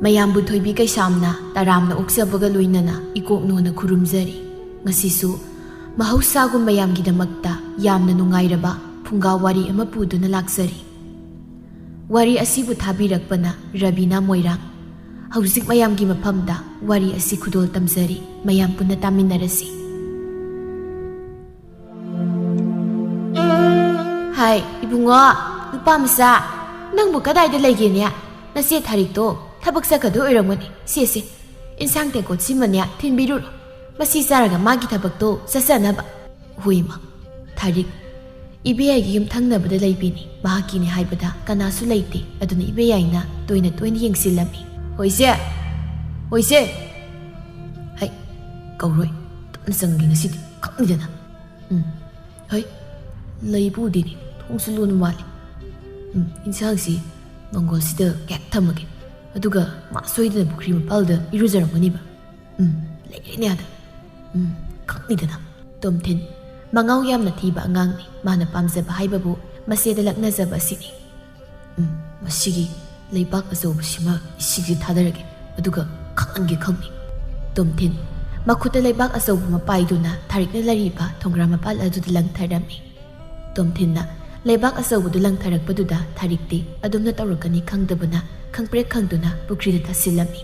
ꯃꯌꯥꯝꯕꯨ ꯊꯣꯏꯕꯤ ꯀꯩꯁꯥꯝꯅ ꯇꯔꯥꯝꯅ ꯑꯣꯛꯆꯕꯒ ꯂꯣꯏꯅꯅ ꯏꯀꯣꯛꯅꯣꯅ ꯈꯨꯔꯨꯝꯖꯔꯤ ꯉꯁꯤꯁꯨ ꯃꯍꯧꯁꯥꯒꯨꯝ ꯃꯌꯥꯝꯒꯤꯗꯃꯛꯇ ꯌꯥꯝꯅ ꯅꯨꯡꯉꯥꯏꯔꯕ ꯐꯨꯡꯒꯥ ꯋꯥꯔꯤ ꯑꯃ ꯄꯨꯗꯨꯅ ꯂꯥꯛꯆꯔꯤ ꯋꯥꯔꯤ ꯑꯁꯤꯕꯨ ꯊꯥꯕꯤꯔꯛꯄꯅ ꯔꯕꯤꯅꯥ ꯃꯣꯏꯔꯥꯡ ꯍꯧꯖꯤꯛ ꯃꯌꯥꯝꯒꯤ ꯃꯐꯝꯗ ꯋꯥꯔꯤ ꯑꯁꯤ ꯈꯨꯗꯣꯜ ꯇꯝꯖꯔꯤ ꯃꯌꯥꯝ ꯄꯨꯟꯅ ꯇꯥꯃꯤꯟꯅꯔꯁꯤ ꯍꯥꯏ ꯏꯕꯨꯡꯉꯣ ꯅꯨꯄꯥ ꯃꯆꯥ ꯅꯪꯕꯨ ꯀꯗꯥꯏꯗ ꯂꯩꯒꯦꯅꯦ ꯅꯆꯦ ꯊꯥꯔꯤꯛꯇꯣ ꯊꯕꯛ ꯆꯠꯀꯗꯣ ꯑꯣꯏꯔꯝꯒꯅꯤ ꯁꯦ ꯏꯟꯁꯥꯡ ꯇꯦꯡꯀꯣꯠ ꯁꯤꯃꯅꯦ ꯊꯤꯟꯕꯤꯔꯨꯔꯣ ꯃꯁꯤ ꯆꯥꯔꯒ ꯃꯥꯒꯤ ꯊꯕꯛꯇꯣ ꯆꯠꯆꯅꯕ ꯍꯣꯏꯃ ꯊꯥꯔꯤꯛ ꯏꯕꯦꯌꯥꯏꯒꯤ ꯌꯨꯝ ꯊꯪꯅꯕꯗ ꯂꯩꯕꯤꯅꯤ ꯃꯍꯥꯛꯀꯤꯅꯤ ꯍꯥꯏꯕꯗ ꯀꯅꯥꯁꯨ ꯂꯩꯇꯦ ꯑꯗꯨꯅ ꯏꯕꯦꯌꯥꯏꯅ ꯇꯣꯏꯅ ꯌꯦꯡꯁꯤꯜꯂꯝꯃꯤ ꯍꯣꯏꯁꯦ ꯍꯩ ꯀꯧꯔꯣꯏ ꯇꯞꯅ ꯆꯪꯒꯦ ꯉꯁꯤꯗꯤ ꯈꯪꯅꯤꯗꯅ ꯍꯣꯏ ꯂꯩꯕꯨꯗꯤꯅꯤ ꯊꯣꯡꯁꯨ ꯂꯣꯟꯕ ꯃꯥꯜꯂꯤ ꯏꯟꯁꯥꯡꯁꯤ ꯃꯪꯒꯣꯜꯁꯤꯗ ꯀꯌꯥꯛ ꯊꯝꯃꯒꯦ ꯑꯗꯨꯒ ꯃꯥ ꯁꯣꯏꯗꯅ ꯄꯨꯈ꯭ꯔꯤ ꯃꯄꯥꯜꯗ ꯏꯔꯨꯖꯔꯝꯒꯅꯤꯕ ꯂꯩꯔꯦꯅꯦ ꯑꯗ ꯈꯪꯅꯤꯗꯅ ꯇꯣꯝꯊꯤꯟ ꯃꯉꯥꯎ ꯌꯥꯝꯅ ꯊꯤꯕ ꯑꯉꯥꯡꯅꯤ ꯃꯥꯅ ꯄꯥꯝꯖꯕ ꯍꯥꯏꯕꯕꯨ ꯃꯆꯦꯗ ꯂꯛꯅꯖꯕ ꯑꯁꯤꯅꯤ ꯃꯁꯤꯒꯤ ꯂꯩꯕꯥꯛ ꯑꯆꯧꯕꯁꯤꯃ ꯏꯁꯤꯡꯁꯤ ꯊꯥꯗꯔꯒꯦ ꯑꯗꯨꯒ ꯈꯪꯅꯤ ꯇꯣꯝꯊꯤꯟ ꯃꯈꯨꯠꯇ ꯂꯩꯕꯥꯛ ꯑꯆꯧꯕ ꯑꯃ ꯄꯥꯏꯗꯨꯅ ꯊꯥꯔꯤꯛꯅ ꯂꯩꯔꯤꯕ ꯊꯣꯡꯒ꯭ꯔꯥ ꯃꯄꯥꯜ ꯑꯗꯨꯗ ꯂꯪꯊꯔꯝꯃꯤ ꯇꯣꯝꯊꯤꯟꯅ ꯂꯩꯕꯥꯛ ꯑꯆꯧꯕꯗꯨ ꯂꯪꯊꯔꯛꯄꯗꯨꯗ ꯊꯥꯔꯤꯛꯇꯤ ꯑꯗꯨꯝꯅ ꯇꯧꯔꯛꯀꯅꯤ ꯈꯪꯗꯕꯅ ꯈꯪꯄ꯭ꯔꯦꯛ ꯈꯪꯗꯨꯅ ꯄꯨꯈ꯭ꯔꯤꯗ ꯇꯥꯁꯤꯜꯂꯝꯃꯤ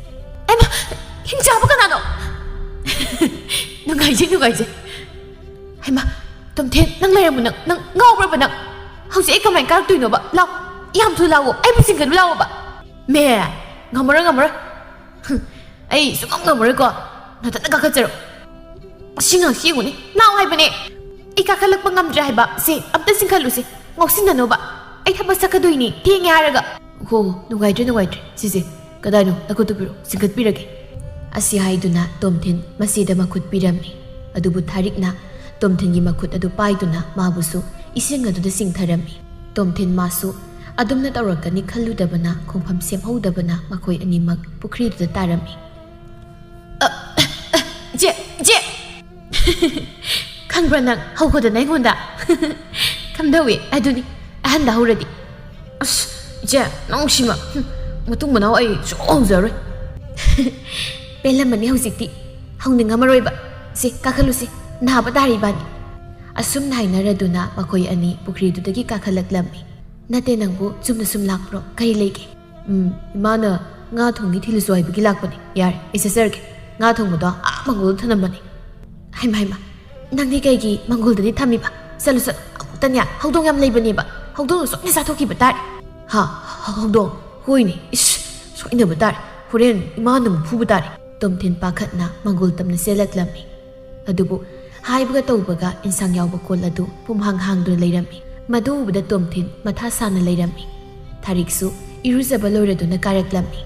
ꯑꯩꯃ ꯍꯤꯡꯆꯥꯕ ꯀꯅꯥꯅꯣ ꯅꯨꯡꯉꯥꯏꯖꯩ ꯍꯩꯃ ꯇꯣꯝꯊꯤꯟ ꯅꯪ ꯂꯩꯔꯝꯃꯨ ꯅꯪ ꯉꯥꯎꯕ꯭ꯔꯕ ꯅꯪ ꯍꯧꯖꯤꯛ ꯑꯩ ꯀꯃꯥꯏꯅ ꯀꯥꯔꯛꯇꯣꯏꯅꯣꯕ ꯂꯥꯎ ꯌꯥꯝ ꯊꯨꯅ ꯂꯥꯛꯑꯣ ꯑꯩꯕꯨ ꯆꯤꯡꯒꯅꯨ ꯂꯥꯛꯑꯣꯕ ꯃꯦ ꯉꯝꯃꯔꯣꯏ ꯑꯩ ꯁꯨꯡꯉꯝ ꯉꯝꯃꯔꯣꯏꯀꯣ ꯅꯊꯟꯅ ꯀꯥꯈꯠꯆꯔꯣ ꯑꯁꯤ ꯉꯥꯛꯁꯤ ꯌꯦꯡꯉꯨꯅꯦ ꯅꯥꯎ ꯍꯥꯏꯕꯅꯦ ꯑꯩ ꯀꯥꯈꯠꯂꯛꯄ ꯉꯝꯗ꯭ꯔꯦ ꯍꯥꯏꯕ ꯁꯦ ꯑꯝꯇ ꯆꯤꯡꯈꯠꯂꯨꯁꯦ ꯉꯥꯎꯁꯤꯟꯅꯅꯣꯕ ꯑꯩ ꯊꯕꯛ ꯆꯠꯀꯗꯣꯏꯅꯤ ꯊꯦꯡꯉꯦ ꯍꯥꯏꯔꯒ ꯍꯣ ꯅꯨꯡꯉꯥꯏꯇ꯭ꯔꯦ ꯁꯤꯁꯦ ꯀꯗꯥꯏꯅꯣ ꯅꯈꯨꯠꯇꯨ ꯄꯤꯔꯛꯑꯣ ꯆꯤꯡꯈꯠꯄꯤꯔꯒꯦ ꯑꯁꯤ ꯍꯥꯏꯗꯨꯅ ꯇꯣꯝꯊꯤꯟ ꯃꯆꯦꯗ ꯃꯈꯨꯠ ꯄꯤꯔꯝꯃꯤ ꯑꯗꯨꯕꯨ ꯊꯥꯔꯤꯛꯅ ꯇꯣꯝꯊꯤꯟꯒꯤ ꯃꯈꯨꯠ ꯑꯗꯨ ꯄꯥꯏꯗꯨꯅ ꯃꯥꯕꯨꯁꯨ ꯏꯁꯤꯡ ꯑꯗꯨꯗ ꯆꯤꯡꯊꯔꯝꯃꯤ ꯇꯣꯝꯊꯤꯟ ꯃꯥꯁꯨ ꯑꯗꯨꯝꯅ ꯇꯧꯔꯛꯀꯅꯤ ꯈꯜꯂꯨꯗꯕꯅ ꯈꯣꯡꯐꯝ ꯁꯦꯝꯍꯧꯗꯕꯅ ꯃꯈꯣꯏ ꯑꯅꯤꯃꯛ ꯄꯨꯈ꯭ꯔꯤꯗꯨꯗ ꯇꯥꯔꯝꯃꯤ ꯏꯆꯦ ꯈꯪꯕ꯭ꯔꯥ ꯅꯪ ꯍꯧꯒꯗꯅ ꯑꯩꯉꯣꯟꯗ ꯀꯝꯗꯧꯏ ꯑꯗꯨꯅꯤ ꯑꯍꯟꯗ ꯍꯧꯔꯗꯤ ꯑꯁ ꯏꯆꯦ ꯅꯪ ꯁꯤꯃ ꯃꯇꯨꯡ ꯃꯅꯥꯎ ꯑꯩ ꯁꯨꯡꯍꯧ ꯍꯧꯖꯔꯣꯏ ꯄꯦꯜꯂꯝꯃꯅꯤ ꯍꯧꯖꯤꯛꯇꯤ ꯍꯧꯅꯤꯡꯉꯝꯃꯔꯣꯏꯕ ꯁꯤ ꯀꯥꯈꯠꯂꯨꯁꯤ ꯅꯥꯕ ꯇꯥꯔꯤꯕꯅꯤ ꯑꯁꯨꯝꯅ ꯍꯥꯏꯅꯔꯗꯨꯅ ꯃꯈꯣꯏ ꯑꯅꯤ ꯄꯨꯈ꯭ꯔꯤꯗꯨꯗꯒꯤ ꯀꯥꯈꯠꯂꯛꯂꯝꯃꯤ ꯅꯠꯇꯦ ꯅꯪꯕꯨ ꯆꯨꯝꯅ ꯁꯨꯝ ꯂꯥꯛꯄ꯭ꯔꯣ ꯀꯔꯤ ꯂꯩꯒꯦ ꯏꯃꯥꯅ ꯉꯥ ꯊꯣꯡꯉꯤ ꯊꯤꯜꯂꯨꯁꯨ ꯍꯥꯏꯕꯒꯤ ꯂꯥꯛꯄꯅꯤ ꯌꯥꯔꯦ ꯑꯩ ꯆꯠꯆꯔꯒꯦ ꯉꯥ ꯊꯣꯡꯕꯗꯣ ꯃꯪꯒꯣꯜꯗ ꯊꯅꯝꯕꯅꯤ ꯍꯩꯃ ꯅꯪꯗꯤ ꯀꯩꯒꯤ ꯃꯪꯒꯣꯜꯗꯗꯤ ꯊꯝꯃꯤꯕ ꯆꯠꯂꯨ ꯑꯃꯨꯛꯇꯅꯦ ꯍꯧꯗꯣꯡ ꯌꯥꯝ ꯂꯩꯕꯅꯦꯕ ꯍꯧꯗꯣꯡꯅ ꯁꯣꯏꯅ ꯆꯥꯊꯣꯛꯈꯤꯕ ꯇꯥꯔꯦ ꯍꯧꯗꯣꯡ ꯍꯣꯏꯅꯦ ꯏꯁ ꯁꯣꯏꯅꯕ ꯇꯥꯔꯦ ꯍꯣꯔꯦꯟ ꯏꯃꯥꯅ ꯑꯃꯨꯛ ꯐꯨꯕ ꯇꯥꯔꯦ ꯇꯣꯝꯊꯤꯟ ꯄꯥꯈꯠꯅ ꯃꯪꯒꯣꯜ ꯇꯝꯅ ꯆꯦꯜꯂꯛꯂꯝꯃꯤ ꯑꯗꯨꯕꯨ ꯍꯥꯏꯕꯒ ꯇꯧꯕꯒ ꯏꯟꯁꯥꯡ ꯌꯥꯎꯕ ꯀꯣꯜ ꯑꯗꯨ ꯄꯨꯝꯍꯥꯡ ꯍꯥꯡꯗꯨꯅ ꯂꯩꯔꯝꯃꯤ ꯃꯗꯨ ꯎꯕꯗ ꯇꯣꯝꯊꯤꯟ ꯃꯊꯥ ꯁꯥꯅ ꯂꯩꯔꯝꯃꯤ ꯊꯥꯔꯤꯛꯁꯨ ꯏꯔꯨꯖꯕ ꯂꯣꯏꯔꯗꯨꯅ ꯀꯥꯔꯛꯂꯝꯃꯤ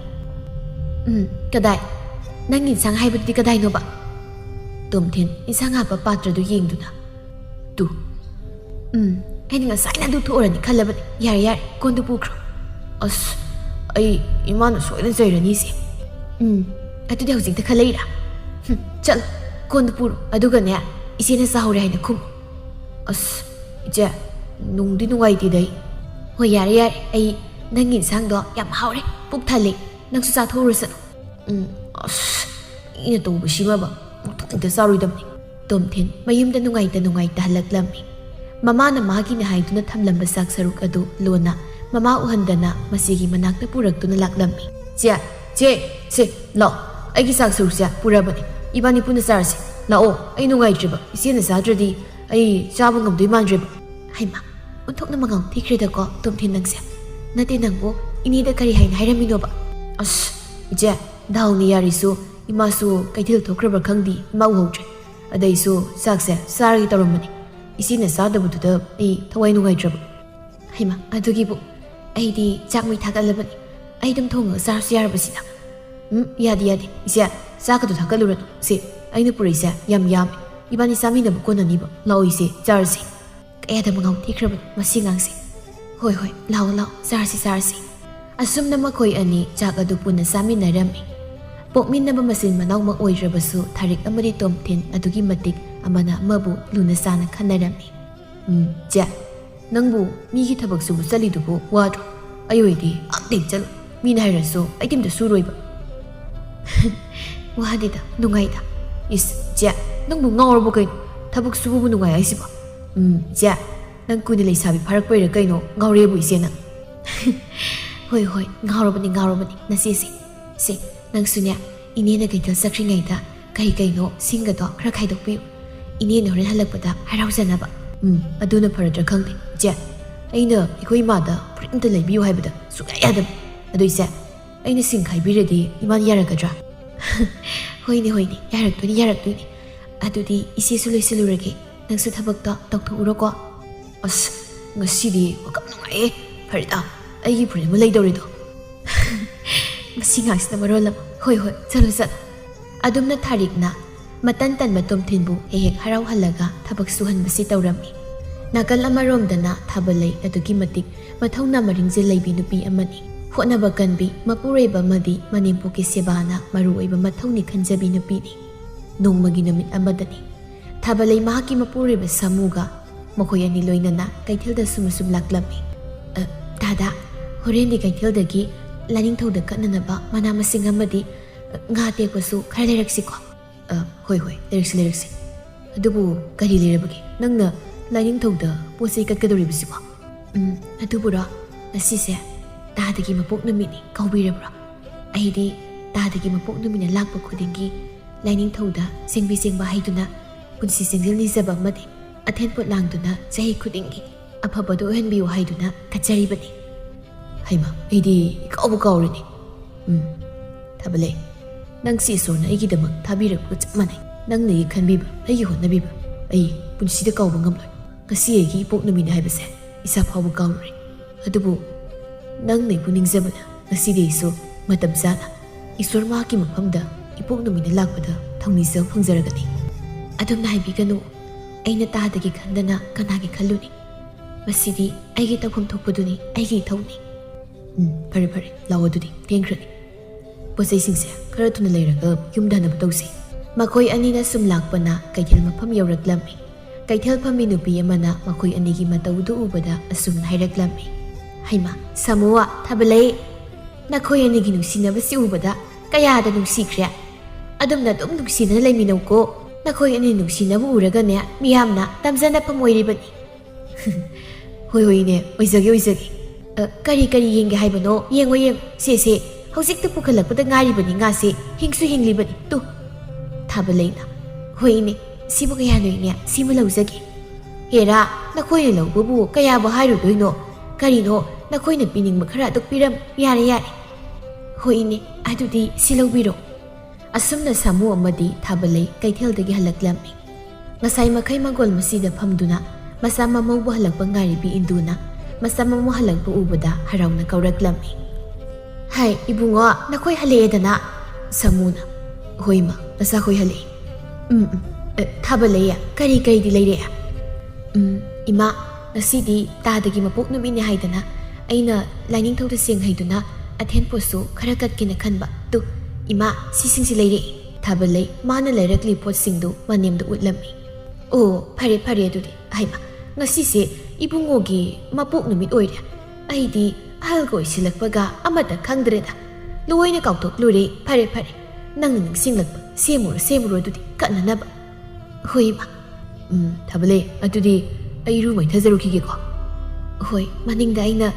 ꯀꯗꯥꯏ ꯅꯪ ꯏꯟꯁꯥꯡ ꯍꯥꯏꯕꯗꯨꯗꯤ ꯀꯗꯥꯏꯅꯣꯕ ꯇꯣꯝꯊꯤꯟ ꯏꯟꯁꯥꯡ ꯍꯥꯞꯄ ꯄꯥꯇ꯭ꯔꯗꯨ ꯌꯦꯡꯗꯨꯅ ꯑꯩꯅ ꯉꯁꯥꯏꯅ ꯑꯗꯨ ꯊꯣꯛꯑꯔꯅꯤ ꯈꯜꯂꯕꯅꯤ ꯌꯥꯔꯦ ꯀꯣꯟꯗꯨ ꯄꯨꯈ꯭ꯔꯣ ꯑꯁ ꯑꯩ ꯏꯃꯥꯅ ꯁꯣꯏꯗꯅ ꯆꯩꯔꯅꯤꯁꯦ ꯑꯗꯨꯗꯤ ꯍꯧꯖꯤꯛꯇ ꯈꯜꯂꯛꯏꯔꯥ ꯆꯠꯂꯣ ꯀꯣꯟꯗꯨ ꯄꯨꯔꯣ ꯑꯗꯨꯒꯅꯦ ꯏꯆꯦꯅ ꯆꯥꯍꯧꯔꯦ ꯍꯥꯏꯅ ꯈꯨꯝꯃꯨ ꯑꯁ ꯏꯆꯦ ꯅꯨꯡꯗꯤ ꯅꯨꯡꯉꯥꯏꯇꯦꯗ ꯑꯩ ꯍꯣꯏ ꯌꯥꯔꯦ ꯑꯩ ꯅꯪꯒꯤ ꯏꯟꯁꯥꯡꯗꯣ ꯌꯥꯝ ꯍꯥꯎꯔꯦ ꯄꯨꯛ ꯊꯜꯂꯦ ꯅꯪꯁꯨ ꯆꯥꯊꯣꯛꯎꯔꯁꯅꯨ ꯑꯁ ꯑꯩꯅ ꯇꯧꯕꯁꯤꯃꯕ ꯃꯊꯪꯗ ꯆꯥꯔꯣꯏꯗꯕꯅꯤ ꯇꯣꯝꯊꯤꯟ ꯃꯌꯨꯝꯗ ꯅꯨꯡꯉꯥꯏꯇ ꯍꯜꯂꯛꯂꯝꯃꯤ ꯃꯃꯥꯅ ꯃꯥꯒꯤꯅ ꯍꯥꯏꯗꯨꯅ ꯊꯝꯂꯝꯕ ꯆꯥꯛ ꯁꯔꯨꯛ ꯑꯗꯨ ꯂꯣꯟꯅ ꯃꯃꯥ ꯎꯍꯟꯗꯅ ꯃꯁꯤꯒꯤ ꯃꯅꯥꯛꯇ ꯄꯨꯔꯛꯇꯨꯅ ꯂꯥꯛꯂꯝꯃꯤ ꯆꯦ ꯂꯥꯛꯑꯣ ꯑꯩꯒꯤ ꯆꯥꯛ ꯁꯔꯨꯛꯁꯦ ꯄꯨꯔꯕꯅꯤ ꯏꯕꯥꯅꯤ ꯄꯨꯟꯅ ꯆꯥꯔꯁꯤ ꯂꯥꯛꯑꯣ ꯑꯩ ꯅꯨꯡꯉꯥꯏꯇ꯭ꯔꯦꯕ ꯏꯆꯦꯅ ꯆꯥꯗ꯭ꯔꯗꯤ ꯑꯩ ꯆꯥꯕ ꯉꯝꯗꯣꯏ ꯃꯥꯟꯗ꯭ꯔꯦꯕ ꯍꯩꯃ ꯑꯣꯟꯊꯣꯛꯅ ꯃꯉꯥꯎ ꯊꯤꯈ꯭ꯔꯦꯗꯀꯣ ꯇꯣꯝꯊꯤꯟ ꯅꯪꯁꯦ ꯅꯠꯇꯦ ꯅꯪꯕꯨ ꯏꯅꯦꯗ ꯀꯔꯤ ꯍꯥꯏꯅ ꯍꯥꯏꯔꯝꯃꯤꯅꯣꯕ ꯑꯁ ꯏꯆꯦ ꯗꯥꯎꯅꯤ ꯌꯥꯔꯤꯁꯨ ꯏꯃꯥꯁꯨ ꯀꯩꯊꯦꯜ ꯊꯣꯛꯈ꯭ꯔꯕ꯭ꯔꯥ ꯈꯪꯗꯦ ꯏꯃꯥ ꯎꯍꯧꯗ꯭ꯔꯦ ꯑꯗꯩꯁꯨ ꯆꯥꯛꯁꯦ ꯆꯥꯔꯒꯦ ꯇꯧꯔꯝꯕꯅꯤ ꯏꯆꯦꯅ ꯆꯥꯗꯕꯗꯨꯗ ꯑꯩ ꯊꯋꯥꯏ ꯅꯨꯡꯉꯥꯏꯇ꯭ꯔꯕ ꯍꯩꯃ ꯑꯗꯨꯒꯤꯕꯨ ꯑꯩꯗꯤ ꯆꯥꯛ ꯃꯩ ꯊꯥꯒꯠꯂꯕꯅꯤ ꯑꯩ ꯑꯗꯨꯝ ꯊꯣꯡꯉꯒ ꯆꯥꯔꯁꯨ ꯌꯥꯔꯕꯁꯤꯗ ꯌꯥꯗꯦ ꯏꯆꯦ ꯆꯥꯛꯀꯗꯣ ꯊꯥꯒꯠꯂꯨꯔꯅꯨ ꯁꯦ ꯑꯩꯅ ꯄꯨꯔꯛꯏꯁꯦ ꯌꯥꯝꯃꯦ ꯏꯕꯥꯅꯤ ꯆꯥꯃꯤꯟꯅꯕ ꯀꯣꯟꯅꯅꯤꯕ ꯂꯥꯛꯑꯣ ꯏꯆꯦ ꯆꯥꯔꯁꯤ ꯀꯌꯥꯗ ꯃꯉꯥꯎ ꯊꯤꯈ꯭ꯔꯕꯅꯤ ꯃꯁꯤ ꯉꯥꯡꯁꯦ ꯍꯣꯏ ꯂꯥꯛꯑꯣ ꯆꯥꯔꯁꯤ ꯑꯁꯨꯝꯅ ꯃꯈꯣꯏ ꯑꯅꯤ ꯆꯥꯛ ꯑꯗꯨ ꯄꯨꯟꯅ ꯆꯥꯃꯤꯟꯅꯔꯝꯃꯤ ꯄꯣꯛꯃꯤꯟꯅꯕ ꯃꯆꯤꯟ ꯃꯅꯥꯎꯃꯛ ꯑꯣꯏꯗ꯭ꯔꯕꯁꯨ ꯊꯥꯔꯤꯛ ꯑꯃꯗꯤ ꯇꯣꯝꯊꯤꯟ ꯑꯗꯨꯒꯤ ꯃꯇꯤꯛ ꯑꯃꯅ ꯑꯃꯕꯨ ꯂꯨꯅ ꯆꯥꯅ ꯈꯟꯅꯔꯝꯃꯤ ꯆꯦ ꯅꯪꯕꯨ ꯃꯤꯒꯤ ꯊꯕꯛ ꯁꯨꯕ ꯆꯠꯂꯤꯗꯨꯕꯨ ꯋꯥꯗ꯭ꯔꯣ ꯑꯩ ꯑꯣꯏꯗꯤ ꯑꯝꯇ ꯆꯠꯂꯣ ꯃꯤꯅ ꯍꯥꯏꯔꯁꯨ ꯑꯩ ꯀꯩꯝꯇ ꯁꯨꯔꯣꯏꯕ ꯋꯥꯗꯦꯗ ꯅꯨꯡꯉꯥꯏꯗ ꯏꯁ ꯆꯦ ꯅꯪꯕꯨ ꯉꯥꯎꯔꯕꯣ ꯀꯩꯅꯣ ꯊꯕꯛ ꯁꯨꯕꯕꯨ ꯅꯨꯡꯉꯥꯏ ꯍꯥꯏꯁꯤꯕꯣ ꯆꯦ ꯅꯪ ꯀꯨꯏꯅ ꯂꯩꯁꯥꯕꯤ ꯐꯥꯔꯛꯄꯩꯔꯥ ꯀꯩꯅꯣ ꯉꯥꯎꯔꯦꯕꯨ ꯏꯆꯦꯅ ꯍꯣꯏ ꯍꯣꯏ ꯉꯥꯎꯔꯕꯅꯤ ꯅꯆꯦꯁꯦ ꯁꯦ ꯅꯪꯁꯨꯅꯦ ꯏꯅꯦꯅ ꯀꯩꯊꯦꯜ ꯆꯠꯈ꯭ꯔꯤꯉꯩꯗ ꯀꯩꯅꯣ ꯁꯤꯡꯒꯗꯣ ꯈꯔ ꯈꯥꯏꯗꯣꯛꯄꯤꯌꯨ ꯏꯅꯦꯅ ꯍꯣꯔꯦꯟ ꯍꯜꯂꯛꯄꯗ ꯍꯔꯥꯎꯖꯅꯕ ꯑꯗꯨꯅ ꯐꯔꯗ꯭ꯔꯥ ꯈꯪꯗꯦ ꯆꯦ ꯑꯩꯅ ꯑꯩꯈꯣꯏ ꯏꯃꯥꯗ ꯐꯨꯔꯤꯠ ꯑꯝꯇ ꯂꯩꯕꯤꯌꯨ ꯍꯥꯏꯕꯗ ꯁꯨꯡꯌꯥ ꯌꯥꯗꯕ ꯑꯗꯨ ꯏꯆꯦ ꯑꯩꯅ ꯁꯤꯡ ꯈꯥꯏꯕꯤꯔꯗꯤ ꯏꯃꯥꯅ ꯌꯥꯔꯛꯀꯗ꯭ꯔꯥ ꯍꯣꯏꯅꯦ ꯌꯥꯔꯛꯇꯣꯏꯅꯦ ꯑꯗꯨꯗꯤ ꯏꯆꯦꯁꯨ ꯂꯣꯏꯁꯤꯜꯂꯨꯔꯒꯦ ꯅꯪꯁꯨ ꯊꯕꯛꯇꯣ ꯇꯧꯊꯣꯛꯎꯔꯣꯀꯣ ꯑꯁ ꯉꯁꯤꯗꯤ ꯋꯥꯀꯞ ꯅꯨꯡꯉꯥꯏꯌꯦ ꯐꯔꯤꯗ ꯑꯩꯒꯤ ꯐꯨꯔꯤꯠ ꯑꯃ ꯂꯩꯗꯧꯔꯤꯗꯣ ꯃꯁꯤ ꯉꯥꯛꯁꯤꯅ ꯃꯔꯣꯜ ꯑꯃ ꯍꯣꯏ ꯆꯠꯂꯣ ꯑꯗꯨꯝꯅ ꯊꯥꯔꯤꯛꯅ ꯃꯇꯟ ꯇꯟꯕ ꯇꯣꯝꯊꯤꯟꯕꯨ ꯍꯦꯛ ꯍꯔꯥꯎꯍꯜꯂꯒ ꯊꯕꯛ ꯁꯨꯍꯟꯕꯁꯤ ꯇꯧꯔꯝꯃꯤ ꯅꯥꯀꯜ ꯑꯃꯔꯣꯝꯗꯅ ꯊꯥꯕꯜꯂꯩ ꯑꯗꯨꯛꯀꯤ ꯃꯇꯤꯛ ꯃꯊꯧꯅꯥ ꯃꯔꯤꯡꯖꯦꯜ ꯂꯩꯕꯤ ꯅꯨꯄꯤ ꯑꯃꯅꯤ ꯍꯣꯠꯅꯕ ꯀꯟꯕꯤ ꯃꯄꯨꯔꯣꯏꯕ ꯑꯃꯗꯤ ꯃꯅꯦꯝꯄꯣꯛꯀꯤ ꯁꯦꯕꯥꯅ ꯃꯔꯨꯑꯣꯏꯕ ꯃꯊꯧꯅꯤ ꯈꯟꯖꯕꯤ ꯅꯨꯄꯤꯅꯤ ꯅꯣꯡꯃꯒꯤ ꯅꯨꯃꯤꯠ ꯑꯃꯗꯅꯤ ꯊꯥꯕꯜꯂꯩ ꯃꯍꯥꯛꯀꯤ ꯃꯄꯨꯔꯣꯏꯕ ꯁꯥꯃꯨꯒ ꯃꯈꯣꯏ ꯑꯅꯤ ꯂꯣꯏꯅꯅ ꯀꯩꯊꯦꯜꯗ ꯁꯨꯝ ꯂꯥꯛꯂꯝꯃꯤ ꯗꯥꯗꯥ ꯍꯣꯔꯦꯟꯗꯤ ꯀꯩꯊꯦꯜꯗꯒꯤ ꯂꯥꯏꯅꯤꯡꯊꯧꯗ ꯀꯠꯅꯅꯕ ꯃꯅꯥ ꯃꯁꯤꯡ ꯑꯃꯗꯤ ꯉꯥ ꯇꯦꯛꯄꯁꯨ ꯈꯔ ꯂꯩꯔꯛꯁꯤꯀꯣ ꯍꯣꯏ ꯂꯩꯔꯛꯁꯤ ꯑꯗꯨꯕꯨ ꯀꯔꯤ ꯂꯩꯔꯕꯒꯦ ꯅꯪꯅ ꯂꯥꯏꯅꯤꯡꯊꯧꯗ ꯄꯣꯠ ꯆꯩ ꯀꯠꯀꯗꯧꯔꯤꯕꯁꯤꯕꯣ ꯑꯗꯨꯕꯨꯔꯣ ꯉꯁꯤꯁꯦ ꯇꯥꯗꯒꯤ ꯃꯄꯣꯛ ꯅꯨꯃꯤꯠꯅꯤ ꯀꯥꯎꯕꯤꯔꯕ꯭ꯔꯣ ꯑꯩꯗꯤ ꯇꯥꯗꯒꯤ ꯃꯄꯣꯛ ꯅꯨꯃꯤꯠꯅ ꯂꯥꯛꯄ ꯈꯨꯗꯤꯡꯒꯤ ꯂꯥꯏꯅꯤꯡꯊꯧꯗ ꯆꯦꯡꯕ ꯍꯩꯗꯨꯅ ꯄꯨꯟꯁꯤ ꯆꯦꯡꯖꯦꯜ ꯅꯤꯖꯕ ꯑꯃꯗꯤ ꯑꯊꯦꯟꯄꯣꯠ ꯂꯥꯡꯗꯨꯅ ꯆꯍꯤ ꯈꯨꯗꯤꯡꯒꯤ ꯑꯐꯕꯗꯣ ꯑꯣꯏꯍꯟꯕꯤꯌꯨ ꯍꯥꯏꯗꯨꯅ ꯀꯠꯆꯔꯤꯕꯅꯤ ꯍꯩꯃ ꯑꯩꯗꯤ ꯏꯀꯥꯎꯕꯨ ꯀꯥꯎꯔꯤꯅꯤ ꯊꯥꯕꯜꯂꯩ ꯅꯪꯁꯤ ꯏꯁꯣꯔꯅ ꯑꯩꯒꯤꯗꯃꯛ ꯊꯥꯕꯤꯔꯛꯄꯒ ꯆꯞ ꯃꯥꯟꯅꯩ ꯅꯪꯅ ꯑꯩ ꯈꯟꯕꯤꯕ ꯑꯩꯒꯤ ꯍꯣꯠꯅꯕꯤꯕ ꯑꯩ ꯄꯨꯟꯁꯤꯗ ꯀꯥꯎꯕ ꯉꯝꯂꯣꯏ ꯉꯁꯤ ꯑꯩꯒꯤ ꯏꯄꯣꯛ ꯅꯨꯃꯤꯠ ꯍꯥꯏꯕꯁꯦ ꯏꯁꯥ ꯐꯥꯎꯕ ꯀꯥꯎꯔꯨꯔꯦ ꯑꯗꯨꯕꯨ ꯅꯪꯅ ꯑꯩꯕꯨ ꯅꯤꯡꯖꯕꯅ ꯉꯁꯤꯗꯤ ꯑꯩꯁꯨ ꯃꯇꯝ ꯆꯥꯅ ꯏꯁꯣꯔ ꯃꯍꯥꯛꯀꯤ ꯃꯐꯝꯗ ꯏꯄꯣꯛ ꯅꯨꯃꯤꯠꯅ ꯂꯥꯛꯄꯗ ꯊꯧꯅꯤꯖꯕ ꯐꯪꯖꯔꯒꯅꯤ ꯑꯗꯨꯝꯅ ꯍꯥꯏꯕꯤꯒꯅꯨ ꯑꯩꯅ ꯇꯥꯗꯒꯤ ꯈꯟꯗꯅ ꯀꯅꯥꯒꯤ ꯈꯜꯂꯨꯅꯤ ꯃꯁꯤꯗꯤ ꯑꯩꯒꯤ ꯇꯧꯐꯝ ꯊꯣꯛꯄꯗꯨꯅꯤ ꯑꯩꯒꯤ ꯏꯊꯧꯅꯤ ꯐꯔꯦ ꯂꯥꯛꯑꯣ ꯑꯗꯨꯗꯤ ꯊꯦꯡꯈ꯭ꯔꯅꯤ ꯄꯣꯠꯆꯩꯁꯤꯡꯁꯦ khara thuna leiraga yumdhanaba tausi makoi anina sum lakpana kaithel mafam yauraklammi kaithel phami nupi amana makoi anigi mataudu ubada asumna hairaklammi haima samua thabalai nakhoi anigi nungsinaba si ubada kayada nungsikhre adumna dum nungsina laiminau ko nakhoi ani nungsinabu uraga ne miyamna tamjana phamoiribani hoi ne oizage kari yenge haibano yengo se hauzik ta pukhalakpada ngaribani ngase hingsu hinglibani tu thabalaina hoine sibu kaya noine simu lauzage hera nakhoi laubabu kaya ba hairu doino karino nakhoi na pining makhara duk piram yare hoine adudi silaubiro asumna samu amadi thabalai kaitheldagi halaklammi ngasai makhai magol masida phamduna masama mawbu halakpa ngaribi induna masama mo halakpa ubada harauna kauraklammi hai ibungo nakhoi haleedana samuna hoima nasa khoi hale thabalaya kari di leire ima nasidi tadagi mapok numini haidana aina lining thawda sing haiduna athen posu khara katkina khanba tu ima sisingsi leire thabalai mana leirakli pot singdu manemdu utlammi o phare adudi haima ngasi se ibungo gi mapok numit oire aidi algoi silakpaga amata khangdreda loina kautok lure phare nang singlakpa semur adudi kananaba hoima thabale adudi airu mai thajarukige ko hoi maningda aina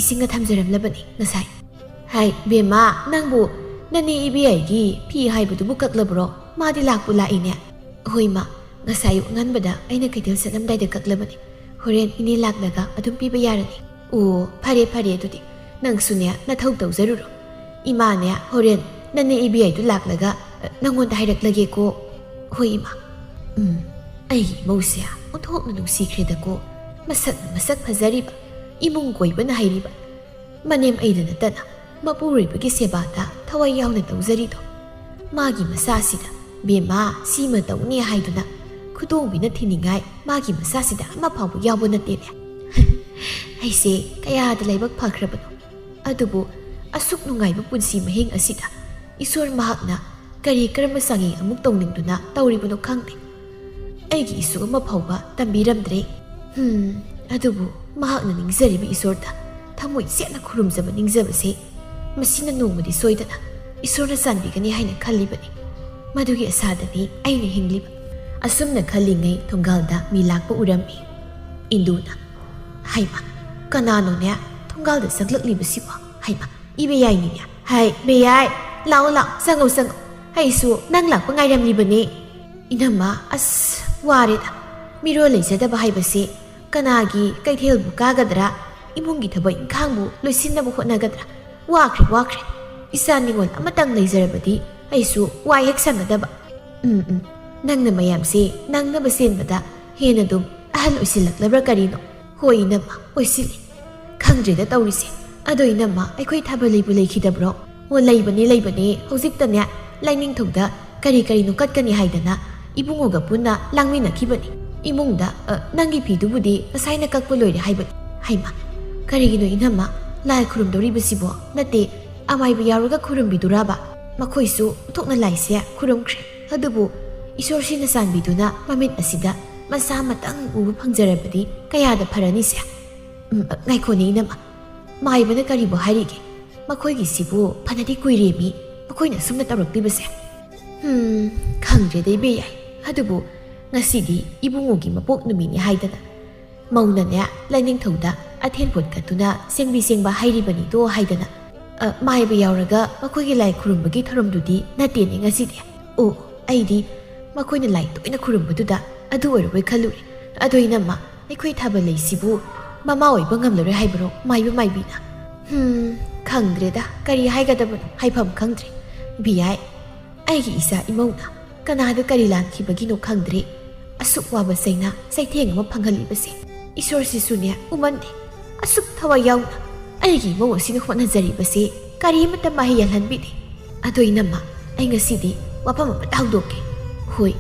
isinga thamjaramlabani nasai hai bema nangbu nani ibi gi phi haibudu bu kaklabro madi lakpu laine hoima ngasai nganbada aina kaitel sanamdai da kaklabani horen ini laklaga adum piba yarani o phare adudi nang sunya na thau tau zaruro imane horen nane ibi ai du laklaga nangon da hairak ko hoi ima ai mausia onthok na nungsi khreda ko masak phajariba imung koiba na hairiba manem aidana tana mapuri bagi sebata thawai yauna taujari do magi masasida bema sima tawni haiduna khudong bina thiningai magi masasida ama phabu yawo na tene aise kaya da laibak phakrabano adubu asuk nungaiba punsi mahing asida isor mahakna kari karma sangi amuk tawningduna tawribano khangde aigi isu ama phawba tambiramdre adubu mahakna ningzaribi isorda thamoi sena khurumjaba ningjaba se masina nongmadi soidana ꯏꯁꯣꯔꯅ ꯆꯥꯟꯕꯤꯒꯅꯤ ꯍꯥꯏꯅ ꯈꯜꯂꯤꯕꯅꯤ ꯃꯗꯨꯒꯤ ꯑꯁꯥꯗꯅꯤ ꯑꯩꯅ ꯍꯤꯡꯂꯤꯕ ꯑꯁꯨꯝꯅ ꯈꯜꯂꯤꯉꯩ ꯊꯣꯡꯒꯥꯜꯗ ꯃꯤ ꯂꯥꯛꯄ ꯎꯔꯝꯃꯤ ꯏꯟꯗꯨꯅ ꯍꯩꯃ ꯀꯅꯥꯅꯣꯅꯦ ꯊꯣꯡꯒꯥꯜꯗ ꯆꯪꯂꯛꯂꯤꯕꯁꯤꯕꯣ ꯍꯩꯃ ꯏꯕꯦꯌꯥꯏꯅꯤꯅꯦ ꯍꯥꯏ ꯕꯦꯌꯥꯏ ꯂꯥꯛꯑꯣ ꯂꯥꯛꯑꯣ ꯆꯪꯉꯣ ꯑꯩꯁꯨ ꯅꯪ ꯂꯥꯛꯄ ꯉꯥꯏꯔꯝꯂꯤꯕꯅꯤ ꯏꯅꯝꯃ ꯑꯁ ꯋꯥꯔꯦꯗ ꯃꯤꯔꯣꯜ ꯂꯩꯖꯗꯕ ꯍꯥꯏꯕꯁꯤ ꯀꯅꯥꯒꯤ ꯀꯩꯊꯦꯜꯕꯨ ꯀꯥꯒꯗ꯭ꯔꯥ ꯏꯃꯨꯡꯒꯤ ꯊꯕꯛ ꯏꯪꯈꯥꯡꯕꯨ ꯂꯣꯏꯁꯤꯟꯅꯕ ꯍꯣꯠꯅꯒꯗ꯭ꯔꯥ ꯋꯥꯈ꯭ꯔꯦ ꯏꯆꯥ ꯅꯤꯉꯣꯜ ꯑꯃꯇꯪ ꯂꯩꯖꯔꯕꯗꯤ ꯑꯩꯁꯨ ꯋꯥꯏ ꯍꯦꯛ ꯁꯪꯒꯗꯕ ꯅꯪꯅ ꯃꯌꯥꯝꯁꯦ ꯅꯪꯅꯕ ꯆꯦꯟꯕꯗ ꯍꯦꯟꯅ ꯑꯗꯨꯝ ꯑꯍꯜ ꯑꯣꯏꯁꯤꯜꯂꯛꯂꯕ꯭ꯔꯥ ꯀꯔꯤꯅꯣ ꯍꯣꯏ ꯏꯅꯝꯃ ꯑꯣꯏꯁꯤꯜꯂꯤ ꯈꯪꯗ꯭ꯔꯦꯗ ꯇꯧꯔꯤꯁꯦ ꯑꯗꯣ ꯏꯅꯝꯃ ꯑꯩꯈꯣꯏ ꯊꯥꯕꯜ ꯂꯩꯈꯤꯗꯕ꯭ꯔꯣ ꯑꯣ ꯂꯩꯕꯅꯤ ꯍꯧꯖꯤꯛꯇꯅꯦ ꯂꯥꯏꯅꯤꯡꯊꯧꯗ ꯀꯔꯤꯅꯣ ꯀꯠꯀꯅꯤ ꯍꯥꯏꯗꯅ ꯏꯕꯨꯡꯉꯣꯒ ꯄꯨꯟꯅ ꯂꯥꯡꯃꯤꯟꯅꯈꯤꯕꯅꯤ ꯏꯃꯨꯡꯗ ꯅꯪꯒꯤ ꯐꯤꯗꯨꯕꯨꯗꯤ ꯉꯁꯥꯏꯅ ꯀꯛꯄ ꯂꯣꯏꯔꯦ ꯍꯥꯏꯕꯅꯤ ꯍꯩꯃ ꯀꯔꯤꯒꯤꯅꯣ ꯏꯅꯝꯃ ꯂꯥꯏ ꯈꯨꯔꯨꯝꯗꯧꯔꯤꯕꯁꯤꯕꯣ ꯅꯠꯇꯦ ꯑꯃꯥꯏꯕ ꯌꯥꯎꯔꯒ ꯈꯨꯔꯨꯝꯕꯤꯗꯨꯔꯕ ꯃꯈꯣꯏꯁꯨ ꯊꯣꯛꯅ ꯂꯥꯏꯁꯦ ꯈꯨꯔꯨꯝꯈ꯭ꯔꯦ ꯑꯗꯨꯕꯨ ꯏꯁꯣꯔꯁꯤꯅ ꯆꯥꯟꯕꯤꯗꯨꯅ ꯃꯃꯤꯠ ꯑꯁꯤꯗ ꯃꯁꯥ ꯑꯃꯇꯪ ꯎꯕ ꯐꯪꯖꯔꯕꯗꯤ ꯀꯌꯥꯗ ꯐꯔꯅꯤꯁꯦ ꯉꯥꯏꯈꯣꯅꯦ ꯏꯅꯝꯃ ꯃꯥꯏꯕꯅ ꯀꯔꯤꯕꯨ ꯍꯥꯏꯔꯤꯒꯦ ꯃꯈꯣꯏꯒꯤꯁꯤꯕꯨ ꯐꯅꯗꯤ ꯀꯨꯏꯔꯦꯃꯤ ꯃꯈꯣꯏꯅ ꯑꯁꯨꯝꯅ ꯇꯧꯔꯛꯂꯤꯕꯁꯦ ꯈꯪꯗ꯭ꯔꯦꯗ ꯏꯕꯦꯌꯥꯏ ꯑꯗꯨꯕꯨ ꯉꯁꯤꯗꯤ ꯏꯕꯨꯡꯉꯣꯒꯤ ꯃꯄꯣꯛ ꯅꯨꯃꯤꯠꯅꯤ ꯍꯥꯏꯗꯅ ꯃꯧꯅꯅꯦ ꯂꯥꯏꯅꯤꯡꯊꯧꯗ ꯑꯊꯦꯟꯄꯣꯠ ꯀꯠꯇꯨꯅ ꯁꯦꯡꯕ ꯍꯩꯔꯤꯕꯅꯤꯗꯣ ꯍꯥꯏꯗꯅ ꯃꯥꯏꯕ ꯌꯥꯎꯔꯒ ꯃꯈꯣꯏꯒꯤ ꯂꯥꯏ ꯈꯨꯔꯨꯝꯕꯒꯤ ꯊꯧꯔꯝꯗꯨꯗꯤ ꯅꯠꯇꯦꯅꯦ ꯉꯁꯤꯗꯤ ꯑꯣ ꯑꯩꯗꯤ ꯃꯈꯣꯏꯅ ꯂꯥꯏ ꯇꯣꯏꯅ ꯈꯨꯔꯨꯝꯕꯗꯨꯗ ꯑꯗꯨ ꯑꯣꯏꯔꯕꯣꯏ ꯈꯜꯂꯨꯔꯦ ꯑꯗꯣ ꯏꯅꯝꯃ ꯑꯩꯈꯣꯏ ꯊꯥꯕꯜ ꯂꯩꯁꯤꯕꯨ ꯃꯃꯥ ꯑꯣꯏꯕ ꯉꯝꯂꯔꯣꯏ ꯍꯥꯏꯕ꯭ꯔꯣ ꯃꯥꯏꯕꯤꯅ ꯈꯪꯗ꯭ꯔꯦꯗ ꯀꯔꯤ ꯍꯥꯏꯒꯗꯕꯅꯣ ꯍꯥꯏꯐꯝ ꯈꯪꯗ꯭ꯔꯦ ꯕꯤꯌꯥꯏ ꯑꯩꯒꯤ ꯏꯆꯥ ꯏꯃꯧꯅ ꯀꯅꯥꯗ ꯀꯔꯤ ꯂꯥꯟꯈꯤꯕꯒꯤꯅꯣ ꯈꯪꯗ꯭ꯔꯦ ꯑꯁꯨꯛ ꯋꯥꯕ ꯆꯩꯊꯦꯡ ꯑꯃ ꯐꯪꯍꯜꯂꯤꯕꯁꯦ ꯏꯁꯣꯔꯁꯤꯁꯨꯅꯦ ꯎꯃꯟꯗꯦ ꯑꯁꯨꯛ ꯊꯋꯥꯏ ꯌꯥꯎꯅ ꯑꯩꯒꯤ ꯏꯃꯧ ꯑꯁꯤꯅ ꯍꯣꯠꯅꯖꯔꯤꯕꯁꯦ ꯀꯔꯤꯃꯠꯇ ꯃꯍꯩ ꯌꯥꯜꯍꯟꯕꯤꯗꯦ ꯑꯗꯣ ꯏꯅꯝꯃ ꯑꯩ ꯉꯁꯤꯗꯤ ꯋꯥꯐꯝ ꯑꯃꯇ ꯍꯧꯗꯣꯛꯀꯦ ꯍꯣꯏ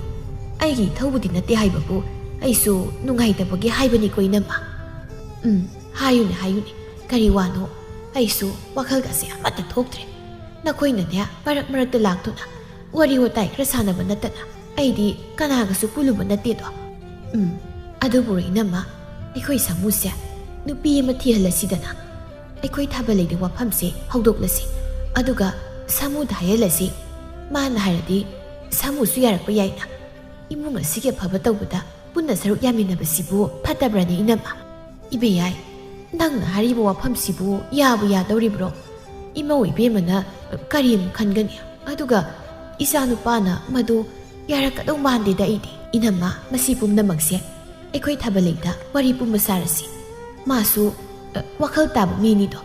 ꯑꯩꯒꯤ ꯏꯊꯧꯕꯨꯗꯤ ꯅꯠꯇꯦ ꯍꯥꯏꯕꯕꯨ ꯑꯩꯁꯨ ꯅꯨꯡꯉꯥꯏꯇꯕꯒꯤ ꯍꯥꯏꯕꯅꯤꯀꯣ ꯏꯅꯝꯃ ꯍꯥꯏꯌꯨꯅꯦ ꯀꯔꯤ ꯋꯥꯅꯣ ꯑꯩꯁꯨ ꯋꯥꯈꯜꯒꯁꯦ ꯑꯃꯠꯇ ꯊꯣꯛꯇ꯭ꯔꯦ ꯅꯈꯣꯏꯅꯅꯦ ꯃꯔꯛꯇ ꯂꯥꯛꯇꯨꯅ ꯋꯥꯔꯤ ꯋꯥꯇꯥꯏ ꯈꯔ ꯁꯥꯟꯅꯕ ꯅꯠꯇꯅ ꯑꯩꯗꯤ ꯀꯅꯥꯒꯁꯨ ꯄꯨꯜꯂꯨꯕ ꯅꯠꯇꯦꯗꯣ ꯑꯗꯨꯕꯨ ꯏꯅꯝꯃ ꯑꯩꯈꯣꯏ ꯁꯥꯃꯨꯁꯦ ꯅꯨꯄꯤ ꯑꯃ ꯊꯤꯍꯜꯂꯁꯤꯗꯅ ꯑꯩꯈꯣꯏ ꯊꯥꯕꯜꯂꯩꯗ ꯋꯥꯐꯝꯁꯦ ꯍꯧꯗꯣꯛꯂꯁꯤ ꯑꯗꯨꯒ ꯁꯥꯃꯨꯗ ꯍꯥꯏꯍꯜꯂꯁꯤ ꯃꯥꯅ ꯍꯥꯏꯔꯗꯤ ꯁꯥꯃꯨꯁꯨ ꯌꯥꯔꯛꯄ ꯌꯥꯏꯅ ꯏꯃꯨꯡ ꯑꯁꯤꯒꯤ ꯑꯐꯕ ꯇꯧꯕꯗ ꯄꯨꯟꯅ ꯁꯔꯨꯛ ꯌꯥꯃꯤꯟꯅꯕꯁꯤꯕꯨ ꯐꯠꯇꯕ꯭ꯔꯅꯦ ꯏꯅꯝꯃ ꯏꯕꯦꯌꯥꯏ ꯅꯪꯅ ꯍꯥꯏꯔꯤꯕ ꯋꯥꯐꯝꯁꯤꯕꯨ ꯌꯥꯕꯨ ꯌꯥꯗꯧꯔꯤꯕ꯭ꯔꯣ ꯏꯃꯧ ꯏꯕꯦꯝꯃꯅ ꯀꯔꯤ ꯑꯃꯨꯛ ꯈꯟꯒꯅꯤ ꯑꯗꯨꯒ ꯏꯆꯥꯅꯨꯄꯥꯅ ꯃꯗꯨ ꯌꯥꯔꯛꯀꯗꯧ ꯃꯥꯟꯗꯦꯗ ꯑꯩꯗꯤ ꯏꯅꯝꯃ ꯃꯁꯤ ꯄꯨꯝꯅꯃꯛꯁꯦ ꯑꯩꯈꯣꯏ ꯊꯥꯕꯜꯂꯩꯗ ꯋꯥꯔꯤ ꯄꯨꯝꯕ ꯁꯥꯔꯁꯤ ꯃꯥꯁꯨ ꯋꯥꯈꯜ ꯇꯥꯕ ꯃꯤꯅꯤꯗꯣ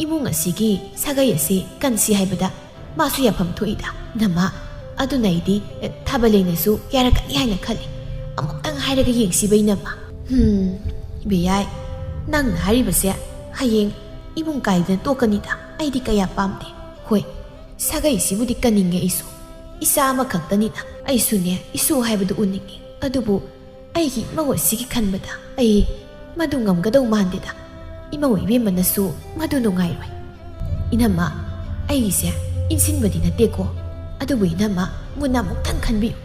ꯏꯃꯨꯡ ꯑꯁꯤꯒꯤ ꯁꯥꯒꯩ ꯑꯁꯤ ꯀꯟꯁꯤ ꯍꯥꯏꯕꯗ ꯃꯥꯁꯨ ꯌꯥꯐꯝ ꯊꯣꯛꯏꯗ ꯏꯅꯝꯃ ꯑꯗꯨꯅ ꯑꯩꯗꯤ ꯊꯥꯕꯜꯂꯩꯅꯁꯨ ꯌꯥꯔꯛꯀꯅꯤ ꯍꯥꯏꯅ ꯈꯜꯂꯤ ꯑꯃꯨꯛꯇꯪ ꯍꯥꯏꯔꯒ ꯌꯦꯡꯁꯤꯕ ꯏꯅꯝꯃ ꯏꯕꯦꯌꯥꯏ ꯅꯪꯅ ꯍꯥꯏꯔꯤꯕꯁꯦ ꯍꯌꯦꯡ ꯏꯃꯨꯡ ꯀꯥꯏꯗꯅ ꯇꯣꯛꯀꯅꯤꯗ ꯑꯩꯗꯤ ꯀꯌꯥ ꯄꯥꯝꯗꯦ ꯍꯣꯏ ꯁꯥꯒꯩꯁꯤꯕꯨꯗꯤ ꯀꯟꯅꯤꯡꯉꯦ ꯑꯩꯁꯨ ꯏꯆꯥ ꯑꯃꯈꯛꯇꯅꯤꯅ ꯑꯩꯁꯨꯅꯦ ꯏꯁꯨ ꯍꯥꯏꯕꯗꯨ ꯎꯅꯤꯡꯉꯤ ꯑꯗꯨꯕꯨ ꯑꯩꯒꯤ ꯏꯃꯧ ꯑꯁꯤꯒꯤ ꯈꯟꯕꯗ ꯑꯩ ꯃꯗꯨ ꯉꯝꯒꯗꯧ ꯃꯥꯟꯗꯦꯗ ꯏꯃꯧ ꯏꯕꯦꯝꯃꯅꯁꯨ ꯃꯗꯨ ꯅꯨꯡꯉꯥꯏꯔꯣꯏ ꯏꯅꯝꯃ ꯑꯩꯒꯤꯁꯦ ꯏꯟꯁꯤꯟꯕꯗꯤ ꯅꯠꯇꯦꯀꯣ ꯑꯗꯨꯕꯨ ꯏꯅꯝꯃ ꯃꯨꯟꯅ ꯑꯃꯨꯛꯇꯪ ꯈꯟꯕꯤꯌꯨ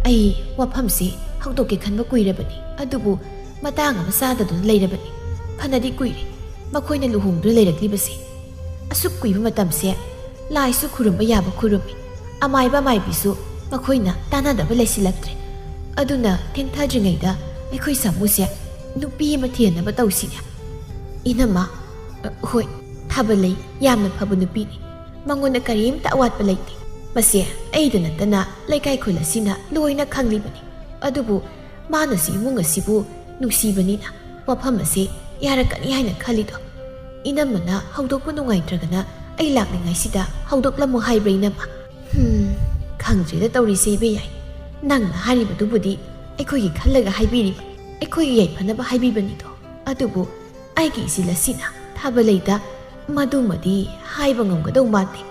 ꯑꯩ ꯋꯥꯐꯝꯁꯤ ꯍꯧꯗꯣꯛꯀꯦ ꯈꯟꯕ ꯀꯨꯏꯔꯕꯅꯤ ꯑꯗꯨꯕු ꯃꯇꯥꯡ ꯑꯃ ꯆꯥꯗꯗꯨꯅ ꯂꯩꯔꯕꯅꯤ ꯐꯅꯗꯤ ꯀꯨꯏꯔꯦ ꯃꯈꯣꯏꯅ ꯂꯨꯍꯣꯡꯗꯨꯅ ꯂꯩꯔꯛꯂꯤꯕꯁꯦ ꯑꯁꯨꯛ ꯀꯨꯏꯕ ꯃꯇꯝꯁꯦ ꯂꯥꯏꯁꯨ ꯈꯨꯔꯨꯝꯕ ꯌꯥꯕ ꯈꯨꯔꯨꯝꯃꯤ ꯑꯃꯥꯏꯕꯤꯁꯨ ꯃꯈꯣꯏꯅ ꯇꯥꯟꯅꯗꯕ ꯂꯩꯁꯤꯜꯂꯛꯇ꯭ꯔꯦ ꯑꯗꯨꯅ ꯊꯦꯡꯊꯗ꯭ꯔꯤꯉꯩꯗ ꯑꯩꯈꯣꯏ ꯁꯥꯃꯨꯁꯦ ꯅꯨꯄꯤ ꯑꯃ ꯊꯤꯍꯟꯅꯕ ꯇꯧꯁꯤꯅꯦ ꯏꯅꯝꯃ ꯍꯣꯏ ꯊꯥꯕꯜꯂꯩ ꯌꯥꯝꯅ ꯐꯕ ꯅꯨꯄꯤꯅꯤ ꯃꯉꯣꯟꯗ ꯀꯔꯤꯝꯇ ꯑꯋꯥꯠꯄ ꯂꯩꯇꯦ ꯃꯁꯤ ꯑꯩꯗ ꯅꯠꯇꯅ ꯂꯩꯀꯥꯏ ꯈꯨꯜ ꯑꯁꯤꯅ ꯂꯣꯏꯅ ꯈꯪꯂꯤꯕꯅꯤ ꯑꯗꯨꯕꯨ ꯃꯥꯅꯁꯨ ꯏꯃꯨꯡ ꯑꯁꯤꯕꯨ ꯅꯨꯡꯁꯤꯕꯅꯤꯅ ꯋꯥꯐꯝ ꯑꯁꯤ ꯌꯥꯔꯛꯀꯅꯤ ꯍꯥꯏꯅ ꯈꯜꯂꯤꯗꯣ ꯏꯅꯝꯃꯅ ꯍꯧꯗꯣꯛꯄ ꯅꯨꯡꯉꯥꯏꯇ꯭ꯔꯒꯅ ꯑꯩ ꯂꯥꯛꯂꯤꯉꯩꯁꯤꯗ ꯍꯧꯗꯣꯛꯂꯝꯃꯨ ꯍꯥꯏꯕ꯭ꯔꯥ ꯏꯅꯝꯃ ꯈꯪꯗ꯭ꯔꯦꯗ ꯇꯧꯔꯤꯁꯦ ꯏꯕꯦꯌꯥꯏ ꯅꯪꯅ ꯍꯥꯏꯔꯤꯕꯗꯨꯕꯨꯗꯤ ꯑꯩꯈꯣꯏꯒꯤ ꯈꯜꯂꯒ ꯍꯥꯏꯕꯤꯔꯤꯕ ꯑꯩꯈꯣꯏꯒꯤ ꯌꯥꯏꯐꯅꯕ ꯍꯥꯏꯕꯤꯕꯅꯤꯗꯣ ꯑꯗꯨꯕꯨ ꯑꯩꯒꯤ ꯏꯆꯤꯜ ꯑꯁꯤꯅ ꯊꯥꯕꯜꯂꯩꯗ ꯃꯗꯨꯃꯗꯤ ꯍꯥꯏꯕ ꯉꯝꯒꯗꯧ ꯃꯥꯟꯗꯦ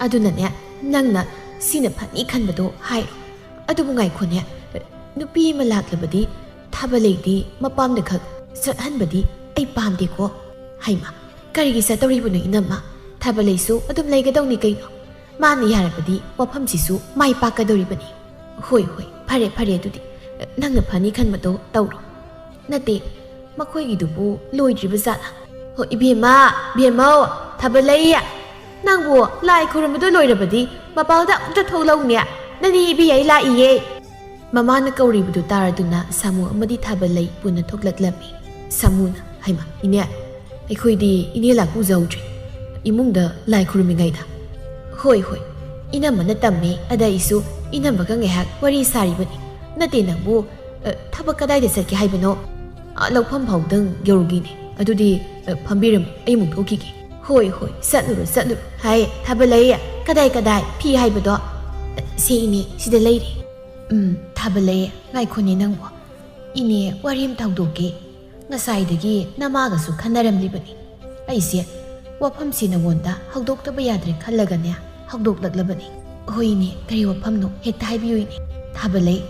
ꯑꯗꯨꯅꯅꯦ ꯅꯪꯅ ꯁꯤꯅ ꯐꯅꯤ ꯈꯟꯕꯗꯣ ꯍꯥꯏꯔꯣ ꯑꯗꯨꯕꯨ ꯉꯥꯏꯈꯣꯅꯦ ꯅꯨꯄꯤ ꯑꯃ ꯂꯥꯛꯂꯕꯗꯤ ꯊꯥꯕꯜꯂꯩꯗꯤ ꯃꯄꯥꯝꯗ ꯈꯛ ꯆꯠꯍꯟꯕꯗꯤ ꯑꯩ ꯄꯥꯝꯗꯦꯀꯣ ꯍꯩꯃ ꯀꯔꯤꯒꯤ ꯆꯠꯇꯧꯔꯤꯕꯅꯣ ꯏꯅꯝꯃ ꯊꯥꯕꯜꯂꯩꯁꯨ ꯑꯗꯨꯝ ꯂꯩꯒꯗꯧꯅꯤ ꯀꯩꯅꯣ ꯃꯥꯅ ꯌꯥꯔꯕꯗꯤ ꯋꯥꯐꯝꯁꯤꯁꯨ ꯃꯥꯏ ꯄꯥꯛꯀꯗꯧꯔꯤꯕꯅꯤ ꯍꯣꯏ ꯐꯔꯦ ꯑꯗꯨꯗꯤ ꯅꯪꯅ ꯐꯅꯤ ꯈꯟꯕꯗꯣ ꯇꯧꯔꯣ ꯅꯠꯇꯦ ꯃꯈꯣꯏꯒꯤꯗꯨꯕꯨ ꯂꯣꯏꯗ꯭ꯔꯤꯕ ꯖꯥꯠꯂ ꯍꯣꯏ ꯏꯕꯦꯝꯃꯧ ꯊꯥꯕꯜꯂꯩ ꯅꯪꯕꯨ ꯂꯥꯏ ꯈꯨꯔꯨꯝꯕꯗꯣ ꯂꯣꯏꯔꯕꯗꯤ ꯃꯄꯥꯟꯗ ꯑꯃꯨꯛꯇ ꯊꯣꯛꯂꯛꯎꯅꯦ ꯅꯅꯤ ꯏꯕꯦꯌꯥꯏ ꯂꯥꯛꯏꯌꯦ ꯃꯃꯥꯅ ꯀꯧꯔꯤꯕꯗꯨ ꯇꯥꯔꯗꯨꯅ ꯁꯥꯃꯨ ꯑꯃꯗꯤ ꯊꯥꯕꯜꯂꯩ ꯄꯨꯟꯅ ꯊꯣꯛꯂꯛꯂꯝꯃꯤ ꯁꯥꯃꯨꯅ ꯍꯩꯃ ꯏꯅꯦ ꯑꯩꯈꯣꯏꯗꯤ ꯏꯅꯦ ꯂꯥꯛꯄ ꯎꯖꯍꯧꯗ꯭ꯔꯤ ꯏꯃꯨꯡꯗ ꯂꯥꯏ ꯈꯨꯔꯨꯝꯃꯤꯉꯩꯗ ꯍꯣꯏ ꯍꯣꯏ ꯏꯅꯝꯃꯅ ꯇꯝꯃꯦ ꯑꯗ ꯑꯩꯁꯨ ꯏꯅꯝꯃꯒ ꯉꯥꯏꯍꯥꯛ ꯋꯥꯔꯤ ꯁꯥꯔꯤꯕꯅꯤ ꯅꯠꯇꯦ ꯅꯪꯕꯨ ꯊꯕꯛ ꯀꯗꯥꯏꯗ ꯆꯠꯀꯦ ꯍꯥꯏꯕꯅꯣ ꯂꯧꯐꯝ ꯐꯥꯎꯗꯪ ꯌꯧꯔꯨꯒꯤꯅꯦ ꯑꯗꯨꯗꯤ ꯐꯝꯕꯤꯔꯝꯃꯨ ꯑꯩ ꯑꯃꯨꯛ ꯊꯣꯛꯈꯤꯒꯦ ꯍꯣꯏ ꯍꯣꯏ ꯆꯠꯂꯨꯔꯣ ꯍꯥꯏ ꯊꯥꯕꯜꯂꯩ ꯀꯗꯥꯏ ꯐꯤ ꯍꯥꯏꯕꯗꯣ ꯁꯤ ꯏꯅꯦ ꯁꯤꯗ ꯂꯩꯔꯦ ꯊꯥꯕꯜꯂꯩ ꯉꯥꯏꯈꯣꯅꯦ ꯅꯪꯕꯨ ꯏꯅꯦ ꯋꯥꯔꯤ ꯑꯃ ꯍꯧꯗꯣꯛꯀꯦ ꯉꯁꯥꯏꯗꯒꯤ ꯅꯃꯥꯒꯁꯨ ꯈꯟꯅꯔꯝꯂꯤꯕꯅꯤ ꯑꯩꯁꯦ ꯋꯥꯐꯝꯁꯤ ꯅꯉꯣꯟꯗ ꯍꯧꯗꯣꯛꯇꯕ ꯌꯥꯗ꯭ꯔꯦ ꯈꯜꯂꯒꯅꯦ ꯍꯧꯗꯣꯛꯂꯛꯂꯕꯅꯤ ꯍꯣꯏ ꯏꯅꯦ ꯀꯔꯤ ꯋꯥꯐꯝꯅꯣ ꯍꯦꯛꯇ ꯍꯥꯏꯕꯤꯌꯨ ꯏꯅꯦ ꯊꯥꯕꯜꯂꯩ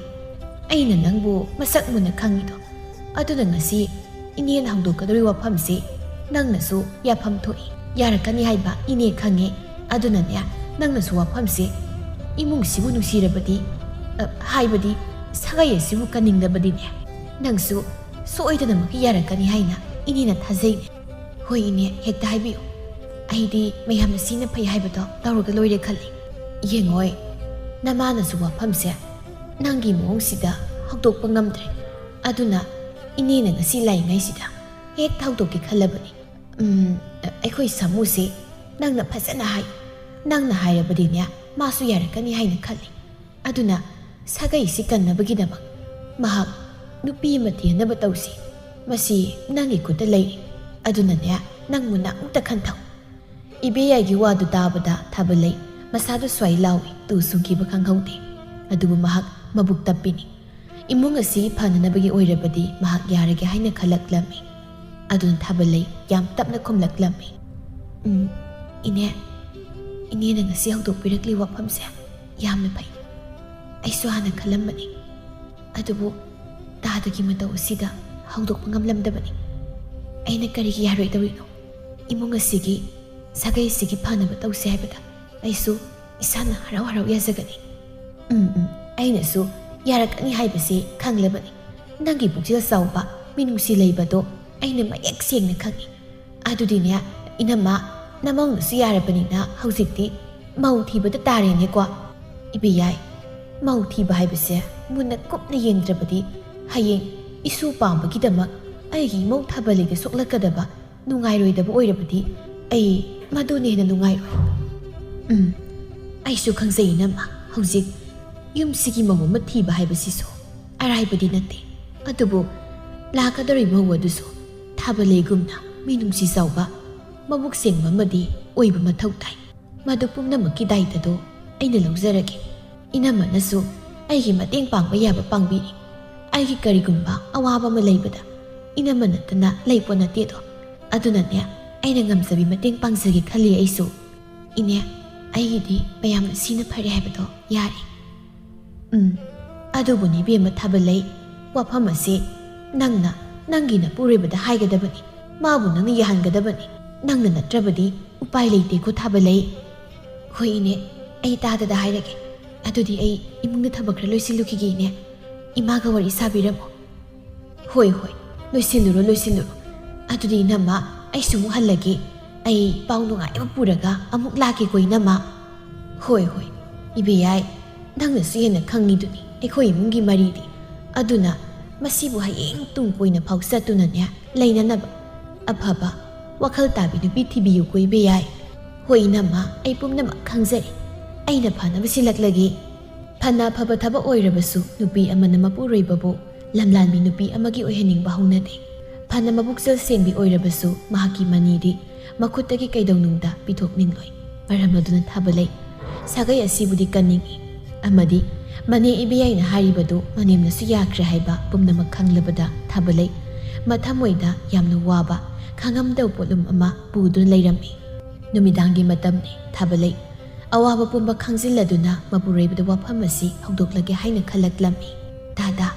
ꯑꯩꯅ ꯅꯪꯕꯨ ꯃꯁꯛ ꯃꯨꯟꯅ ꯈꯪꯉꯤꯗꯣ ꯑꯗꯨꯅ ꯉꯁꯤ ꯏꯅꯦꯅ ꯍꯧꯗꯣꯛꯀꯗꯧꯔꯤ ꯋꯥꯐꯝꯁꯤ ꯅꯪꯅꯁꯨ ꯌꯥꯐꯝ ꯊꯣꯛꯏ ꯌꯥꯔꯛꯀꯅꯤ ꯍꯥꯏꯕ ꯏꯅꯦ ꯈꯪꯉꯦ ꯑꯗꯨꯅꯅꯦ ꯅꯪꯅꯁꯨ ꯋꯥꯐꯝꯁꯤ 이몽시부 누시르버디 하이버디 사가예시부 까닝다버디네 낭수 소이드나먹기 야라까니 하이나 이니나 타제이네 호이네 헥다 하이비요 아이디 매함나 시나 파이 하이버도 따로가 로이레 칼리 예ngoi 나마나수 와팜세 낭기 모ong시다 헉독pa ngamdre aduna inina ngasi laingaisida hek thaudoki khalabani akhoi samuse nangna phasana hai nangna hairabadinya masu yarakani haina khali aduna sagai sikanabagi damak mahak nupi mati naba tausi masi nangi kuta lai aduna ne nangmu na ukta khanthau ibeya gi wadu tabada thabalai masadu swai lawi tu suki ba khanghaude adubu mahak mabuk tapini imung asi phananabagi oirabadi mahak yarage haina khalaklami adun thabalai yam tapna khomlaklami ine na ngasi hawdok pirakli waphamse yamna phai aisu hana khalambani adubu tadagi matau sida hawdok ngamlamdabani aina karigi yaroi dawino imung asigi sagai sigi phanaba tawse haibada aisu isana harau harau yazagani aina su yarakani haibasi khanglabani nangi bukjil sauba minungsi leibado aina mayek sengna khangi adudine inama namong su yarabani na hauzikti mau thibada tarene kwa ibiyai mau thiba haibase munna kupna yengdrabadi hayeng isu pambagi damak aigi mau thabali de soklakadaba nungairoi daba oirabadi ai madune na nungairoi aisu khangjai nama hauzik yumsigi mawu mathiba haibasiso araibadi nate adubu lakadari mawaduso thabalegumna minungsi sauba mabuk sengma madi oiba mathau tai madu pumnamaki daitado aina lawjarage inamanasu aigi mateng pangba yaba pangbiri aigi karigumba awaba ma leibada inamanatana leipona tedo aduna ne aina ngamsabi mateng pangsage khali aisu ine aigi di mayam sina phare haibado yari adubuni bema thabalai wafam ase nangna nangina puribada haigadabani mabu nangna yahangadabani nangna natrabadi upai leite ko thabalai hoi ine ai tada da hairage adudi ai imungna thabakra loisilukigi ne imaga wari sabiramo hoi loisiluro adudi nama ai sumu hallage ai paununga eba puraga amuk laki ko inama hoi ibiyai nangna siyena khangiduni ekhoi imungi maridi aduna masibu hayeng tungpoina phausatuna ne leinanaba aphaba wakhal tabi nupi thibiyu koi be yai hoi nama ai pumnama khangjari aina phanaba silaklagi phana phaba thaba oirabasu nupi amana mapuroi babu lamlanmi nupi amagi ohening bahunade phana mabukjal sengbi oirabasu mahaki manidi makhutagi kaidawnungda pithokningloi paramaduna thabalai sagai asibudi kaningi amadi mane ibiyai na haribadu manemna su yakra haiba pumnama khanglabada thabalai mathamoida yamna waba khangamdaw polum ama pudun leirami numidangi matamne thabalai awaba pumba khangjiladuna mapureibada wafam asi hawdoklage haina khalaklami dada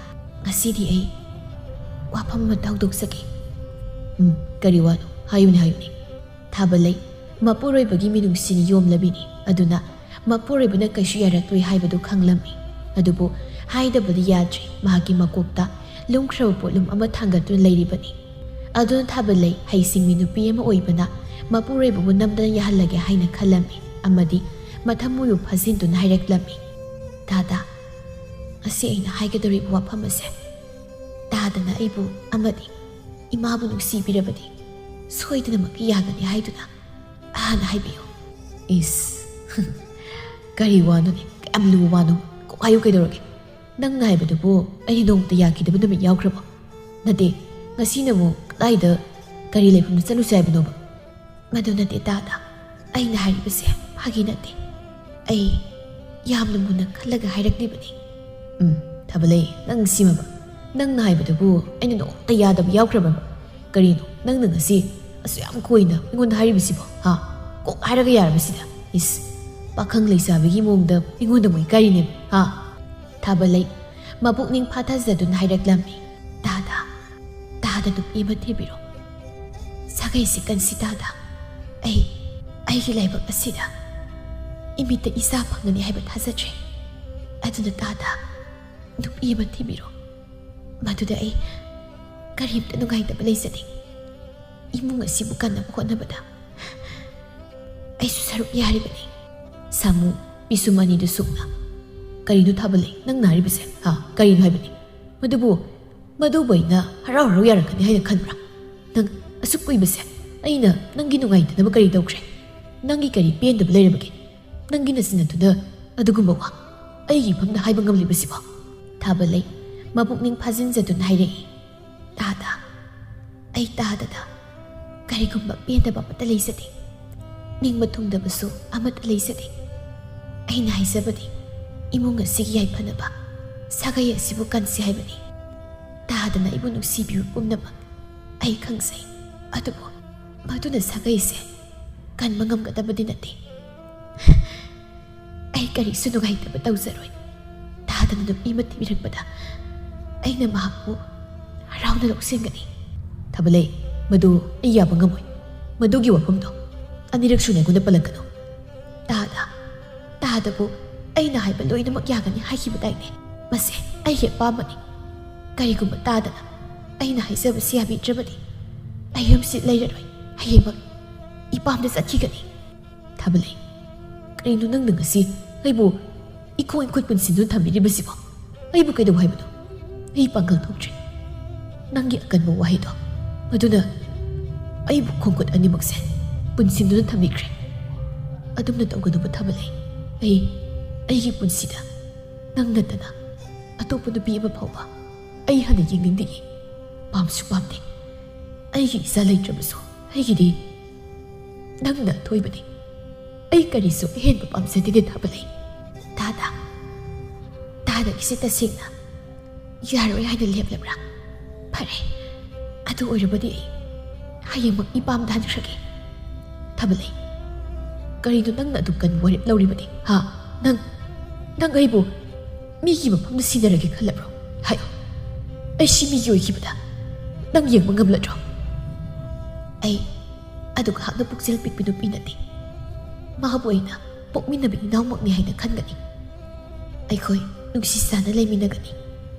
ngasidi ai wafam ma hawdoksaki kari wano hayuni thabalai mapureibagi minungsini yomlabini aduna mapureibana kaishu yaraktoi haibadu khanglami adubu haidabadi yadri mahaki makokta lungkhraw polum ama thangatun leiribani adun thabalai haisingmi nupi ama oibana ꯃꯄꯨꯔꯣꯏꯕꯕꯨ ꯅꯝꯗꯅ ꯌꯥꯍꯜꯂꯒꯦ ꯍꯥꯏꯅ ꯈꯜꯂꯝꯃꯤ ꯑꯃꯗꯤ ꯃꯊꯃꯣꯏꯕꯨ ꯐꯥꯖꯤꯟꯗꯨꯅ ꯍꯥꯏꯔꯛꯂꯝꯃꯤ, ꯗꯥꯗꯥ, ꯉꯁꯤ ꯑꯩꯅ ꯍꯥꯏꯒꯗꯧꯔꯤꯕ ꯋꯥꯐꯝ ꯑꯁꯦ ꯇꯥꯗꯅ ꯑꯩꯕꯨ ꯑꯃꯗꯤ ꯏꯃꯥꯕꯨ ꯅꯨꯡꯁꯤꯕꯤꯔꯕꯗꯤ ꯁꯣꯏꯗꯅꯃꯛꯀꯤ ꯌꯥꯒꯅꯤ ꯍꯥꯏꯗꯨꯅ ꯍꯥꯟꯅ ꯍꯥꯏꯕꯤꯌꯨ꯫ ꯏꯁ ꯀꯔꯤ ꯋꯥꯅꯣꯅꯦ, ꯀꯌꯥꯝ ꯂꯨꯕ ꯋꯥꯅꯣ, ꯀꯣꯛ ꯍꯥꯏꯌꯨ ꯀꯩꯗꯧꯔꯒꯦ? ꯅꯪꯅ ꯍꯥꯏꯕꯗꯨꯕꯨ ꯑꯩ ꯅꯣꯡꯃꯇ ꯌꯥꯈꯤꯗꯕ ꯅꯨꯃꯤꯠ ꯌꯥꯎꯈ꯭ꯔꯕꯣ? ꯅꯠꯇꯦ, ꯉꯁꯤꯅ ꯑꯃꯨꯛ ꯀꯗꯥꯏꯗ ꯀꯔꯤ ꯂꯩꯐꯝꯗ ꯆꯠꯂꯨꯁꯦ ꯍꯥꯏꯕꯅꯣꯕ? ꯃꯗꯨ ꯅꯠꯇꯦ ꯗꯥꯗꯥ, ꯑꯩꯅ ꯍꯥꯏꯔꯤꯕꯁꯦ ꯐꯥꯒꯤ ꯅꯠꯇꯦ, ꯑꯩ ꯌꯥꯝꯅ ꯃꯨꯟꯅ ꯈꯜꯂꯒ ꯍꯥꯏꯔꯛꯂꯤꯕꯅꯤ꯫ ꯊꯥꯕꯂꯩ, ꯅꯪ ꯁꯤꯃꯕ ꯅꯪꯅ ꯍꯥꯏꯕꯗꯨꯕꯨ ꯑꯩꯅ ꯅꯣꯡꯃꯇ ꯌꯥꯗꯕ ꯌꯥꯎꯈ꯭ꯔꯕꯕ? ꯀꯔꯤꯅꯣ ꯅꯪꯅ ꯉꯁꯤ ꯑꯁꯨꯛ ꯀꯣꯏꯅ ꯑꯩꯉꯣꯟꯗ ꯍꯥꯏꯔꯤꯕꯁꯤꯕꯣ? ꯀꯣꯛ ꯍꯥꯏꯔꯒ ꯌꯥꯔꯕꯁꯤꯗ? ꯏꯁ, ꯄꯥꯈꯪ ꯂꯩꯁꯥꯕꯤꯒꯤ ꯃꯑꯣꯡꯗ ꯑꯩꯉꯣꯟꯗ ꯑꯃꯨꯛ ꯏꯀꯥꯏꯔꯤꯅꯦꯕ? ꯊꯥꯕꯂꯩ ꯃꯄꯨꯛꯅꯤꯡ ꯐꯥꯊꯖꯗꯨꯅ ꯍꯥꯏꯔꯛꯂꯝꯃꯤ, ꯗꯥꯗꯥ, ꯗꯥꯗꯥ ꯅꯨꯄꯤ ꯑꯃ ꯊꯤꯕꯤꯔꯣ, ꯁꯥꯒꯩꯁꯤ ꯀꯟꯁꯤ ꯗꯥꯗꯥ, ꯑꯩꯒꯤ ꯂꯥꯏꯕꯛ ꯑꯁꯤꯗ ꯏꯃꯤꯠꯇ ꯏꯆꯥ ꯐꯪꯒꯅꯤ ꯍꯥꯏꯕ ꯊꯥꯖꯗ꯭ꯔꯦ, ꯑꯗꯨꯅ ꯗꯥꯗꯥ ꯅꯨꯄꯤ ꯑꯃ ꯊꯤꯕꯤꯔꯣ, ꯃꯗꯨꯗ ꯑꯩ ꯀꯔꯤꯝꯇ ꯅꯨꯡꯉꯥꯏꯇꯕ ꯂꯩꯖꯗꯦ, ꯏꯃꯨꯡ ꯑꯁꯤꯕꯨ ꯀꯟꯅꯕ ꯍꯣꯠꯅꯕꯗ ꯑꯩꯁꯨ ꯁꯔꯨꯛ ꯌꯥꯔꯤꯕꯅꯤ꯫ ꯁꯥꯃꯨ ꯄꯤꯁꯨꯝ ꯑꯅꯤꯗꯨ ꯁꯨꯛꯅ, ꯀꯔꯤꯅꯣ ꯊꯥꯕꯂꯩ ꯅꯪꯅ ꯍꯥꯏꯔꯤꯕꯁꯦ? ꯀꯔꯤꯅꯣ ꯍꯥꯏꯕꯅꯤ? ꯃꯗꯨꯕꯨ ꯑꯩꯅ ꯍꯔꯥꯎ ꯍꯔꯥꯎ ꯌꯥꯔꯛꯀꯅꯤ ꯍꯥꯏꯅ ꯈꯟꯕ꯭ꯔꯥ? ꯅꯪ ꯑꯁꯨꯛ ꯀꯨꯏꯕꯁꯦ ꯑꯩꯅ ꯅꯪꯒꯤ ꯅꯨꯡꯉꯥꯏꯇꯅꯕ ꯀꯔꯤ ꯇꯧꯈ꯭ꯔꯦ? ꯅꯪꯒꯤ ꯀꯔꯤ ꯄꯦꯟꯗꯕ ꯂꯩꯔꯕꯒꯦ? ꯅꯪꯒꯤ ꯅꯆꯤꯟ ꯑꯗꯨꯗ ꯑꯗꯨꯒꯨꯝꯕ ꯋꯥ ꯑꯩꯒꯤ ꯏꯐꯝꯗ ꯍꯥꯏꯕ ꯉꯝꯂꯤꯕꯁꯤꯕꯣ? ꯊꯥꯕꯂꯩ ꯃꯄꯨꯛꯅꯤꯡ ꯐꯥꯖꯤꯟꯖꯗꯨꯅ ꯍꯥꯏꯔꯛꯏ, ꯗꯥꯗꯥ, ꯑꯩ ꯇꯥꯗꯅ ꯀꯔꯤꯒꯨꯝꯕ ꯄꯦꯟꯗꯕ ꯑꯃꯠꯇ ꯂꯩꯖꯗꯦ, ꯅꯤꯡꯕ ꯊꯨꯡꯗꯕꯁꯨ ꯑꯃꯠꯇ ꯂꯩꯖꯗꯦ꯫ ꯑꯩꯅ ꯍꯥꯏꯖꯕꯗꯤ ꯏꯃꯨꯡ ꯑꯁꯤꯒꯤ ꯌꯥꯏꯐꯅꯕ ꯁꯥꯒꯩ ꯑꯁꯤꯕꯨ ꯀꯟꯁꯤ ꯍꯥꯏꯕꯅꯤ꯫ ꯇꯥꯗꯅ ꯑꯩꯕꯨ ꯅꯨꯡꯁꯤꯕꯤꯌꯨ ꯄꯨꯝꯅꯃꯛ ꯑꯩ ꯈꯪꯖꯩ, ꯑꯗꯨꯕꯨ ꯃꯗꯨꯅ ꯁꯥꯒꯩꯁꯦ ꯀꯟꯕ ꯉꯝꯒꯗꯕꯗꯤ ꯅꯠꯇꯦ꯫ ꯑꯩ ꯀꯔꯤꯁꯨ ꯅꯨꯡꯉꯥꯏꯇꯕ ꯇꯧꯖꯔꯣꯏ, ꯇꯥꯗꯅ ꯅꯨꯄꯤ ꯑꯃ ꯊꯤꯕꯤꯔꯛꯄꯗ ꯑꯩꯅ ꯃꯍꯥꯛꯄꯨ ꯍꯔꯥꯎꯅ ꯂꯧꯁꯤꯟꯒꯅꯤ꯫ ꯊꯥꯕꯂꯩ, ꯃꯗꯨ ꯑꯩ ꯌꯥꯕ ꯉꯝꯃꯣꯏ, ꯃꯗꯨꯒꯤ ꯋꯥꯐꯝꯗꯣ ꯑꯅꯤꯔꯛ ꯁꯨꯅ ꯑꯩꯉꯣꯟꯗ ꯄꯜꯂꯛꯀꯅꯨ꯫ ꯗꯥꯗꯥꯕꯨ ꯑꯩꯅ ꯍꯥꯏꯕ ꯂꯣꯏꯅꯃꯛ ꯌꯥꯒꯅꯤ ꯍꯥꯏꯈꯤꯕꯗꯥꯏꯅꯦ? ꯃꯁꯦ ꯑꯩꯒꯤ ꯑꯄꯥꯝꯕꯅꯤ꯫ ꯀꯔꯤꯒꯨꯝꯕ ꯇꯥꯗꯅ ꯑꯩꯅ ꯍꯥꯏꯖꯕꯁꯤ ꯌꯥꯕꯤꯗ꯭ꯔꯕꯗꯤ ꯑꯩ ꯌꯨꯝꯁꯤ ꯂꯩꯔꯔꯣꯏ, ꯍꯌꯦꯡꯃꯛ ꯏꯄꯥꯝꯗ ꯆꯠꯈꯤꯒꯅꯤ꯫ ꯊꯥꯕꯂꯩ, ꯀꯔꯤꯅꯣ ꯅꯪꯅ ꯉꯁꯤ ꯑꯩꯕꯨ ꯏꯈꯣꯡ ꯏꯈꯨꯠ ꯄꯨꯟꯁꯤꯟꯗꯨꯅ ꯊꯝꯕꯤꯔꯤꯕꯁꯤꯕꯣ? ꯑꯩꯕꯨ ꯀꯩꯗꯧ ꯍꯥꯏꯕꯅꯣ? ꯑꯩ ꯄꯥꯡꯒꯜ ꯊꯣꯛꯇ꯭ꯔꯦ꯫ ꯅꯪꯒꯤ ꯑꯀꯟꯕ ꯋꯥꯍꯩꯗꯣ ꯃꯗꯨꯅ ꯑꯩꯕꯨ ꯈꯣꯡꯈꯨꯠ ꯑꯅꯤꯃꯛꯁꯦ ꯄꯨꯟꯁꯤꯟꯗꯨꯅ ꯊꯝꯕꯤꯈ꯭ꯔꯦ꯫ ꯑꯗꯨꯝꯅ ꯇꯧꯒꯅꯨꯕ ꯊꯥꯕꯂꯩ, ꯑꯩꯒꯤ ꯄꯨꯟꯁꯤꯗ ꯅꯪ ꯅꯠꯇꯅ ꯑꯇꯣꯞꯄ ꯅꯨꯄꯤ ꯑꯃ ꯐꯥꯎꯕ ꯑꯩ ꯍꯥꯟꯅ ꯌꯦꯡꯅꯤꯡꯗꯦ, ꯄꯥꯝꯁꯨ ꯄꯥꯝꯗꯦ꯫ ꯑꯩꯒꯤ ꯏꯆꯥ ꯂꯩꯇ꯭ꯔꯕꯁꯨ ꯑꯩꯒꯤꯗꯤ ꯅꯪꯅ ꯑꯊꯣꯏꯕꯅꯤ, ꯑꯩ ꯀꯔꯤꯁꯨ ꯑꯍꯦꯟꯕ ꯄꯥꯝꯖꯗꯦ ꯊꯥꯕꯂꯩ꯫ ꯗꯥꯗꯥꯒꯤꯁꯦ ꯇꯁꯦꯡꯅ ꯌꯥꯔꯣꯏ ꯍꯥꯏꯅ ꯂꯦꯞꯂꯕ꯭ꯔꯥ? ꯐꯔꯦ, ꯑꯗꯨ ꯑꯣꯏꯔꯕꯗꯤ ꯑꯩ ꯍꯌꯦꯡꯃꯛ ꯏꯄꯥꯝꯗ ꯍꯟꯈ꯭ꯔꯒꯦ꯫ ꯊꯥꯕꯂꯩ, ꯀꯔꯤꯅꯣ ꯅꯪꯅ ꯑꯗꯨꯝ ꯀꯟꯕ ꯋꯥꯔꯦꯞ ꯂꯧꯔꯤꯕꯅꯤ? ꯅꯪ ꯑꯩꯕꯨ ꯃꯤꯒꯤ ꯃꯐꯝꯗ ꯁꯤꯟꯅꯔꯒꯦ ꯈꯜꯂꯕ꯭ꯔꯣ? ꯍꯥꯏꯌꯣ, ꯑꯩ ꯁꯤ ꯃꯤꯒꯤ ꯑꯣꯏꯈꯤꯕꯗ ꯅꯪ ꯌꯦꯡꯕ ꯉꯝꯂꯗ꯭ꯔꯣ? ꯑꯩ ꯑꯗꯨꯒ ꯍꯥꯛꯅ ꯄꯨꯛꯆꯦꯜ ꯄꯤꯛꯄ ꯅꯨꯄꯤ ꯅꯠꯇꯦ, ꯃꯥꯕꯨ ꯑꯩꯅ ꯄꯣꯛꯃꯤꯟꯅꯕ ꯏꯅꯥꯎꯃꯛꯅꯤ ꯍꯥꯏꯅ ꯈꯟꯒꯅꯤ꯫ ꯑꯩꯈꯣꯏ ꯅꯨꯡꯁꯤ ꯆꯥꯟꯅ ꯂꯩꯃꯤꯟꯅꯒꯅꯤ,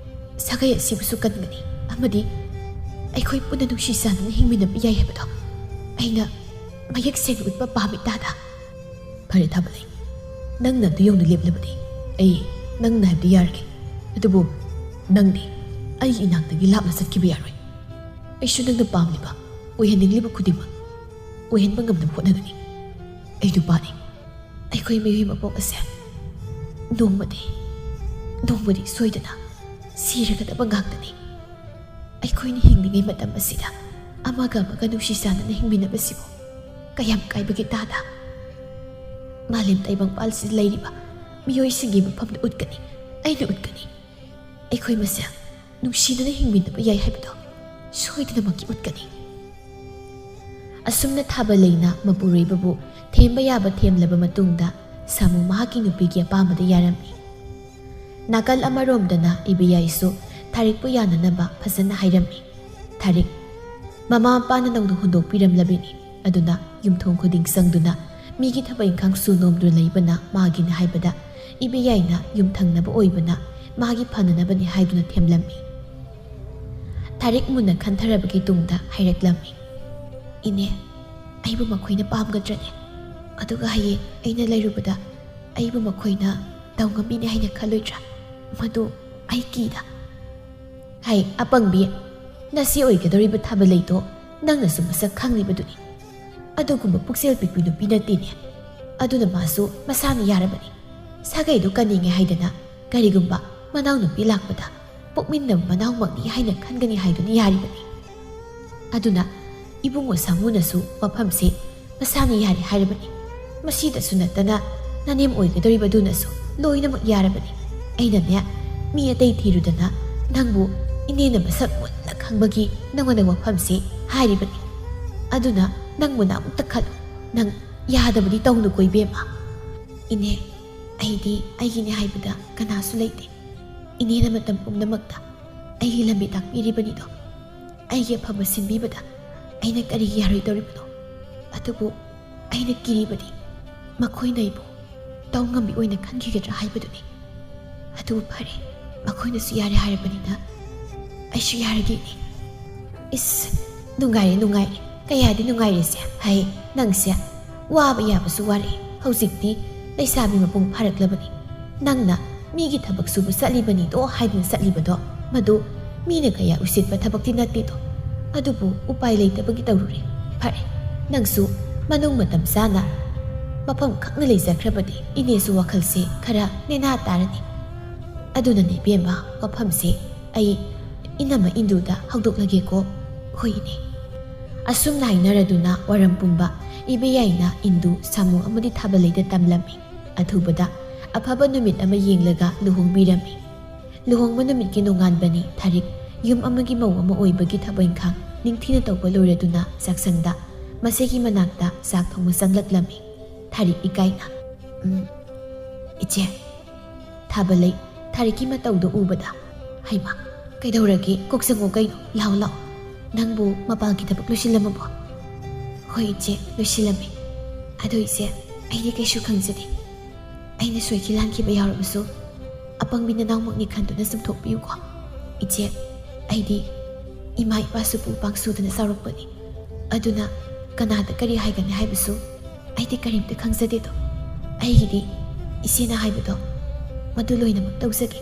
ꯁꯥꯒꯩ ꯑꯁꯤꯕꯨꯁꯨ ꯀꯟꯒꯅꯤ, ꯑꯃꯗꯤ ꯑꯩꯈꯣꯏ ꯄꯨꯟꯅ ꯅꯨꯡꯁꯤ ꯆꯥꯟꯅꯅ ꯍꯤꯡꯃꯤꯟꯅꯕ ꯌꯥꯏ ꯍꯥꯏꯕꯗꯣ ꯑꯩꯅ ꯃꯌꯦꯛ ꯁꯦꯡꯅ ꯎꯠꯄ ꯄꯥꯝꯃꯤ ꯗꯥꯗꯥ꯫ ꯐꯔꯦ ꯊꯥꯕꯂꯩ, ꯅꯪꯅ ꯑꯗꯨ ꯌꯧꯅ ꯂꯦꯞꯂꯕꯗꯤ ꯑꯩ ꯅꯪꯅ ꯍꯥꯏꯕꯗꯤ ꯌꯥꯔꯒꯦ, ꯑꯗꯨꯕꯨ ꯅꯪꯗꯤ ꯑꯩꯒꯤ ꯏꯅꯥꯛꯇꯒꯤ ꯂꯥꯞꯅ ꯆꯠꯈꯤꯕ ꯌꯥꯔꯣꯏ꯫ ꯑꯩꯁꯨ ꯅꯪꯅ ꯄꯥꯝꯂꯤꯕ ꯑꯣꯏꯍꯟꯅꯤꯡꯂꯤꯕ ꯈꯨꯗꯤꯡꯃꯛ ꯑꯣꯏꯍꯟꯕ ꯉꯝꯅꯕ ꯍꯣꯠꯅꯒꯅꯤ꯫ ꯑꯩ ꯅꯨꯄꯥꯅꯤ, ꯑꯩꯈꯣꯏ ꯃꯤꯑꯣꯏ ꯃꯄꯣꯛ ꯑꯁꯦ ꯅꯣꯡꯃꯗꯤ ꯁꯣꯏꯗꯅ ꯁꯤꯔꯒꯗꯕ ꯉꯥꯛꯇꯅꯤ꯫ ꯑꯩꯈꯣꯏꯅ ꯍꯤꯡꯂꯤꯉꯩ ꯃꯇꯝ ꯑꯁꯤꯗ ꯑꯃꯒ ꯑꯃꯒ ꯅꯨꯡꯁꯤ ꯆꯥꯟꯅꯅ ꯍꯤꯡꯃꯤꯟꯅꯕꯁꯤꯕꯨ ꯀꯌꯥꯝ ꯀꯥꯏꯕꯒꯦ ꯗꯥꯗꯥ? ꯃꯥꯂꯦꯝ ꯇꯥꯏꯕꯪꯄꯥꯜꯁꯤꯗ ꯂꯩꯔꯤꯕ ꯃꯤꯑꯣꯏꯁꯤꯡꯒꯤ ꯃꯐꯝꯗ ꯎꯠꯀꯅꯤ, ꯑꯩꯅ ꯎꯠꯀꯅꯤ, ꯑꯩꯈꯣই ꯃꯁꯦꯜ ꯅꯨꯡꯁꯤꯅꯅ ꯍꯤꯡꯃꯤꯟꯅꯕ ꯌꯥꯏ ꯍꯥꯏꯕꯗꯣ ꯁꯣꯏꯗꯅꯃꯛꯀꯤ ꯎꯠꯀꯅꯤ꯫ ꯑꯁꯨꯝꯅ ꯊꯥꯕꯂꯩꯅ ꯃꯄꯨꯔꯣꯏꯕꯕꯨ ꯊꯦꯝꯕ ꯌꯥꯕ ꯊꯦꯝꯂꯕ ꯃꯇꯨꯡꯗ ꯁꯥꯃꯨ ꯃꯍꯥꯛꯀꯤ ꯅꯨꯄꯤꯒꯤ ꯑꯄꯥꯝꯕꯗ ꯌꯥꯔꯝꯃꯤ꯫ ꯅꯥꯀꯜ ꯑꯃꯔꯣꯝꯗꯅ ꯏꯕꯦꯌꯥꯏꯁꯨ ꯊꯥꯔꯤꯛꯄꯨ ꯌꯥꯅꯅꯕ ꯐꯖꯅ ꯍꯥꯏꯔꯝꯃꯤ꯫ ꯊꯥꯔꯤꯛ ꯃꯃꯥ ꯃꯄꯥꯅ ꯅꯧꯅ ꯍꯨꯟꯗꯣꯛꯄꯤꯔꯝꯂꯕꯅꯤ, ꯑꯗꯨꯅ ꯌꯨꯝꯊꯣꯡ ꯈꯨꯗꯤꯡ ꯆꯪꯗꯨꯅ ꯃꯤꯒꯤ ꯊꯕꯛ ꯏꯪꯈꯥꯡ ꯁꯨ ꯅꯣꯝꯗꯨꯅ ꯂꯩꯕꯅ ꯃꯥꯒꯤꯅꯤ ꯍꯥꯏꯕꯗ ꯏꯕꯦꯌꯥꯏꯅ ꯌꯨꯝꯊꯪꯅꯕ ꯑꯣꯏꯕꯅ ꯃꯥꯒꯤ ꯐꯅꯅꯕꯅꯤ ꯍꯥꯏꯗꯨꯅ ꯊꯦꯝꯂꯝꯃꯤ꯫ ꯊꯥꯔꯤꯛ ꯃꯨꯟꯅ ꯈꯟꯊꯔꯕꯒꯤ ꯇꯨꯡꯗ ꯍꯥꯏꯔꯛꯂꯝꯃꯤ, ꯏꯅꯦ, ꯑꯩꯕꯨ ꯃꯈꯣꯏꯅ ꯄꯥꯝꯒꯗ꯭ꯔꯅꯦ ꯑꯗꯨꯒ ꯍꯌꯦꯡ ꯑꯩꯅ ꯂꯩꯔꯨꯕꯗ ꯑꯩꯕꯨ ꯃꯈꯣꯏꯅ ꯇꯧꯉꯝꯃꯤꯅꯦ ꯍꯥꯏꯅ ꯈꯜꯂꯣꯏꯗ꯭ꯔꯥ ꯃꯗꯨ ꯑꯩ ꯀꯤꯗ ꯍꯩ ꯑꯄꯪꯕꯤ ꯅꯁꯤ ꯑꯣꯏꯒꯗꯧꯔꯤꯕ ꯊꯥꯕꯂꯩꯗꯣ ꯅꯪꯅꯁꯨ ꯃꯁꯛ ꯈꯪꯂꯤꯕꯗꯨꯅꯤ ꯑꯗꯨꯒꯨꯝꯕ ꯄꯨꯛꯆꯦꯜ ꯄꯤꯛꯄꯤ ꯅꯨꯄꯤ ꯅꯠꯇꯦꯅꯦ ꯑꯗꯨꯅ ꯃꯥꯁꯨ ꯃꯁꯥꯅ ꯌꯥꯔꯕꯅꯤ ꯁꯥꯒꯩꯗꯨ ꯀꯟꯅꯤꯡꯉꯦ ꯍꯥꯏꯗꯅ ꯀꯔꯤꯒꯨꯝꯕ ꯃꯅꯥꯎꯅꯨꯄꯤ ꯂꯥꯛꯄꯗ ꯄꯣꯛꯃꯤꯟꯅꯕ ꯃꯅꯥꯎꯃꯛꯅꯤ ꯍꯥꯏꯅ ꯈꯟꯒꯅꯤ ꯍꯥꯏꯗꯨꯅ ꯌꯥꯔꯤꯕꯅꯤ ꯑꯗꯨꯅ ꯏꯕꯨꯡꯉꯣ ꯁꯥꯃꯨꯅꯁꯨ ꯋꯥꯐꯝꯁꯦ ꯃꯁꯥꯅ ꯌꯥꯔꯦ ꯍꯥꯏꯔꯕꯅꯤ ꯃꯁꯤꯗꯁꯨ ꯅꯠꯇꯅ ꯅꯅꯦꯝ ꯑꯣꯏꯒꯗꯧꯔꯤꯕꯗꯨꯅꯁꯨ ꯂꯣꯏꯅꯃꯛ ꯌꯥꯔꯕꯅꯤ ꯑꯩꯅꯅꯦ ꯃꯤ ꯑꯇꯩ ꯊꯤꯔꯨꯗꯅ ꯅꯪꯕు ꯏꯅꯦꯅ ꯃꯁꯛ ꯃꯨꯟꯅ ꯈꯪꯕꯒꯤ ꯅꯪꯉꯣꯟꯗ ꯋꯥꯐꯝꯁꯦ ꯍꯥꯏꯔꯤꯕꯅꯤ ꯑꯗꯨꯅ ꯅꯪꯕꯨꯅ ꯑꯃꯨꯛꯇ ꯈꯜꯂꯨ ꯅꯪ ꯌꯥꯗꯕꯗꯤ ꯇꯧꯅꯨꯀꯣ ꯏꯕꯦꯝꯃ ꯏꯅꯦ ꯑꯩꯗꯤ ꯑꯩꯒꯤꯅꯦ ꯍꯥꯏꯕꯗ ꯀꯅꯥꯁꯨ ꯂꯩꯇꯦ ꯏꯅꯦꯅ ꯃꯇꯝ ꯄꯨꯝꯅꯃꯛꯇ ꯑꯩꯒꯤ ꯂꯝꯕꯤ ꯇꯥꯛꯄꯤꯔꯤꯕꯅꯤꯗꯣ ꯑꯩꯒꯤ ꯑꯐꯕ ꯁꯤꯟꯕꯤꯕꯗ ꯑꯩꯅ ꯀꯔꯤꯒꯤ ꯌꯥꯔꯣꯏꯗꯧꯔꯤꯕꯅꯣ ꯑꯗꯨꯕꯨ ꯑꯩꯅ ꯀꯤꯔꯤꯕꯗꯤ ꯃꯈꯣꯏꯅ ꯑꯩꯕꯨ ꯇꯧ ꯉꯝꯕꯤ ꯑꯣꯏꯅ ꯈꯟꯈꯤꯒꯗ꯭ꯔꯥ ꯍꯥꯏꯕꯗꯨꯅꯤ ꯑꯗꯨꯕꯨ ꯐꯔꯦ ꯃꯈꯣꯏꯅꯁꯨ ꯌꯥꯔꯦ ꯍꯥꯏꯔꯕꯅꯤꯅ ꯑꯩꯁꯨ ꯌꯥꯔꯒꯦꯅꯤ ꯏꯁ ꯅꯨꯡꯉꯥꯏꯔꯦ ꯀꯌꯥꯗꯤ ꯅꯨꯡꯉꯥꯏꯔꯦꯁꯦ ꯍꯩ ꯅꯪꯁꯦ ꯋꯥꯕ ꯌꯥꯕꯁꯨ ꯋꯥꯔꯦ ꯍꯧꯖꯤꯛꯇꯤ ꯂꯩꯁꯥꯕꯤ ꯃꯄꯨꯡ ꯐꯥꯔꯛꯂꯕꯅꯤ ꯅꯪꯅ ꯃꯤꯒꯤ ꯊꯕꯛ ꯁꯨꯕ ꯆꯠꯂꯤꯕꯅꯤꯗꯣ ꯍꯥꯏꯗꯨꯅ ꯆꯠꯂꯤꯕꯗꯣ ꯃꯗꯨ ꯃꯤꯅ ꯀꯌꯥ ꯎꯁꯤꯠꯄ ꯊꯕꯛꯇꯤ ꯅꯠꯇꯦꯗꯣ ꯑꯗꯨꯕꯨ ꯎꯄꯥꯏ ꯂꯩꯇꯕꯒꯤ ꯇꯧꯔꯨꯔꯦ ꯐꯔꯦ ꯅꯪꯁꯨ ꯃꯅꯨꯡ ꯃꯇꯝ ꯆꯥꯅ ꯃꯐꯝ ꯈꯪꯅ ꯂꯩꯖꯈ꯭ꯔꯕꯗꯤ ꯏꯅꯦꯁꯨ ꯋꯥꯈꯜꯁꯦ ꯈꯔ ꯅꯦꯅꯥ ꯇꯥꯔꯅꯤ ꯑꯗꯨꯅꯅꯦ ꯏꯕꯦꯝꯃ ꯋꯥꯐꯝꯁꯦ ꯑꯩ ꯏꯅꯝꯃ ꯏꯟꯗꯨꯗ ꯍꯧꯗꯣꯛꯂꯒꯦꯀꯣ ꯍꯣꯏ ꯏꯅꯦ ꯑꯁꯨꯝꯅ ꯍꯥꯏꯅꯔꯗꯨꯅ ꯋꯥꯔꯝ ꯄꯨꯝꯕ ꯏꯕꯦꯌꯥꯏꯅ ꯏꯟꯗꯨ ꯁꯥꯃꯨ ꯑꯃꯗꯤ ꯊꯥꯕꯂꯩꯗ ꯇꯝꯂꯝꯃꯤ ꯑꯊꯨꯕꯗ ꯑꯐꯕ ꯅꯨꯃꯤꯠ ꯑꯃ ꯌꯦꯡꯂꯒ ꯂꯨꯍꯣꯡꯕꯤꯔꯝꯃꯤ ꯂꯨꯍꯣꯡꯕ ꯅꯨꯃꯤꯠꯀꯤ ꯅꯣꯡꯉꯥꯟꯕꯅꯤ ꯊꯥꯔꯤꯛ ꯌꯨꯝ ꯑꯃꯒꯤ ꯃꯧ ꯑꯃ ꯑꯣꯏꯕꯒꯤ ꯊꯕꯛ ꯏꯪꯈꯥꯡ ꯅꯤꯡꯊꯤꯅ ꯇꯧꯕ ꯂꯣꯏꯔꯗꯨꯅ ꯆꯥꯛꯁꯪꯗ ꯃꯁꯤꯒꯤ ꯃꯅꯥꯛꯇ ꯆꯥꯛ ꯊꯣꯡꯕ ꯆꯪꯂꯛꯂꯝꯃꯤ ꯊꯥꯔꯤꯛ ꯏꯀꯥꯏꯅ ꯏꯆꯦ ꯊꯥꯕꯂꯩ ꯊꯥꯔꯤꯛꯀꯤ ꯃꯇꯧꯗꯣ ꯎꯕꯗ ꯍꯩꯃꯥ ꯀꯩꯗꯧꯔꯒꯦ ꯀꯣꯛ ꯆꯪꯉꯣ ꯀꯩꯅꯣ ꯂꯥꯎ ꯅꯪꯕꯨ ꯃꯄꯥꯜꯒꯤ ꯊꯕꯛ ꯂꯣꯏꯁꯤꯜꯂꯝꯃꯕꯣ ꯍꯣꯏ ꯏꯆꯦ ꯂꯣꯏꯁꯤꯜꯂꯝꯃꯤ ꯑꯗꯣ ꯏꯆꯦ ꯑꯩꯗꯤ ꯀꯩꯁꯨ ꯈꯪꯖꯗꯦ ꯑꯩꯅ ꯁꯣꯏꯈꯤ ꯂꯥꯟꯈꯤꯕ ꯌꯥꯎꯔꯕꯁꯨ ꯑꯄꯪꯕꯤ ꯅꯅꯥꯎꯃꯛꯅꯤ ꯈꯟꯗꯨꯅ ꯆꯨꯝꯊꯣꯛꯄꯤꯌꯨꯀꯣ ꯏꯆꯦ ꯑꯩꯗꯤ ꯏꯃꯥ ꯏꯄꯥꯁꯨ ꯄꯨꯄꯥꯛ ꯁꯨꯗꯅ ꯆꯥꯎꯔꯛꯄꯅꯤ ꯑꯗꯨꯅ ꯀꯅꯥꯗ ꯀꯔꯤ ꯍꯥꯏꯒꯅꯤ ꯍꯥꯏꯕꯁꯨ ꯑꯩꯗꯤ ꯀꯔꯤꯝꯇ ꯈꯪꯖꯗꯦꯗꯣ ꯑꯩꯒꯤꯗꯤ ꯏꯆꯦꯅ ꯍꯥꯏꯕꯗꯣ ꯃꯗꯨ ꯂꯣꯏꯅꯃꯛ ꯇꯧꯖꯒꯦ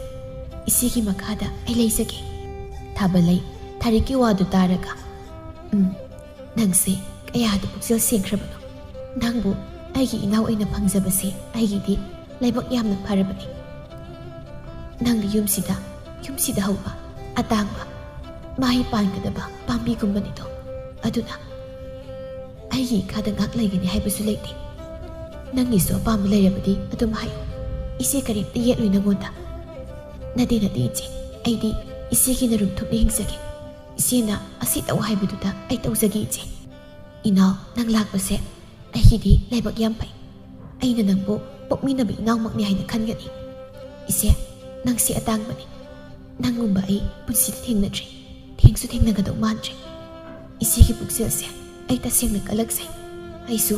ꯏꯆꯦꯒꯤ ꯃꯈꯥꯗ ꯑꯩ ꯂꯩꯖꯒꯦ ꯊꯥꯕꯂꯩ ꯊꯥꯔꯤꯛꯀꯤ ꯋꯥꯗꯨ ꯇꯥꯔꯒ ꯅꯪꯁꯦ ꯀꯌꯥꯗ ꯄꯨꯛꯆꯦꯜ ꯁꯦꯡꯈ꯭ꯔꯕꯅꯣ ꯅꯪꯕꯨ ꯑꯩꯒꯤ ꯏꯅꯥꯎ ꯑꯣꯏꯅ ꯐꯪꯖꯕꯁꯦ ꯑꯩꯒꯤꯗꯤ ꯂꯥꯏꯕꯛ ꯌꯥꯝꯅ ꯐꯔꯕꯅꯤ ꯅꯪꯗꯤ ꯌꯨꯝꯁꯤꯗ ꯍꯧꯕ ꯑꯇꯥꯡꯕ ꯃꯍꯩ ꯄꯥꯟꯒꯗꯕ ꯄꯥꯝꯕꯤꯒꯨꯝꯕꯅꯤꯗꯣ ꯑꯗꯨꯅ ꯑꯩꯒꯤ ꯏꯈꯥꯗ ꯉꯥꯛ ꯂꯩꯒꯅꯤ ꯍꯥꯏꯕꯁꯨ ꯂꯩꯇꯦ ꯅꯪꯒꯤꯁꯨ ꯑꯄꯥꯝꯕ ꯂꯩꯔꯕꯗꯤ ꯑꯗꯨꯝ ꯍꯥꯏꯌꯨ ꯏꯆꯦ ꯀꯔꯤꯝꯇ ꯌꯦꯠꯂꯣꯏ ꯅꯪꯉꯣꯟꯗ ꯅꯠꯇꯦ ꯏꯆꯦ ꯑꯩꯗꯤ ꯏꯆꯦꯒꯤ ꯅꯔꯨꯝ ꯊꯨꯞꯅ ꯍꯤꯡꯖꯒꯦ ꯏꯆꯦꯅ ꯑꯁꯤ ꯇꯧ ꯍꯥꯏꯕꯗꯨꯗ ꯑꯩ ꯇꯧꯖꯒꯦ ꯏꯆꯦ ꯏꯅꯥꯎ ꯅꯪ ꯂꯥꯛꯄꯁꯦ ꯑꯩꯒꯤꯗꯤ ꯂꯥꯏꯕꯛ ꯌꯥꯝ ꯐꯩ ꯑꯩꯅ ꯅꯪꯕꯨ ꯄꯣꯛꯃꯤꯟꯅꯕ ꯏꯅꯥꯎꯃꯛꯅꯤ ꯍꯥꯏꯅ ꯈꯟꯒꯅꯤ ꯏꯆꯦ ꯅꯪꯁꯤ ꯑꯇꯥꯡꯕꯅꯤ ꯅꯪꯒꯨꯝꯕ ꯑꯩ ꯄꯨꯟꯁꯤꯗ ꯊꯦꯡꯅꯗ꯭ꯔꯤ ꯊꯦꯡꯁꯨ ꯊꯦꯡꯅꯒꯗꯧ ꯃꯥꯟꯗ꯭ꯔꯦ ꯏꯆꯦꯒꯤ ꯄꯨꯛꯆꯦꯜꯁꯦ ꯑꯩ ꯇꯁꯦꯡꯅ ꯀꯜꯂꯛꯆꯩ ꯑꯩꯁꯨ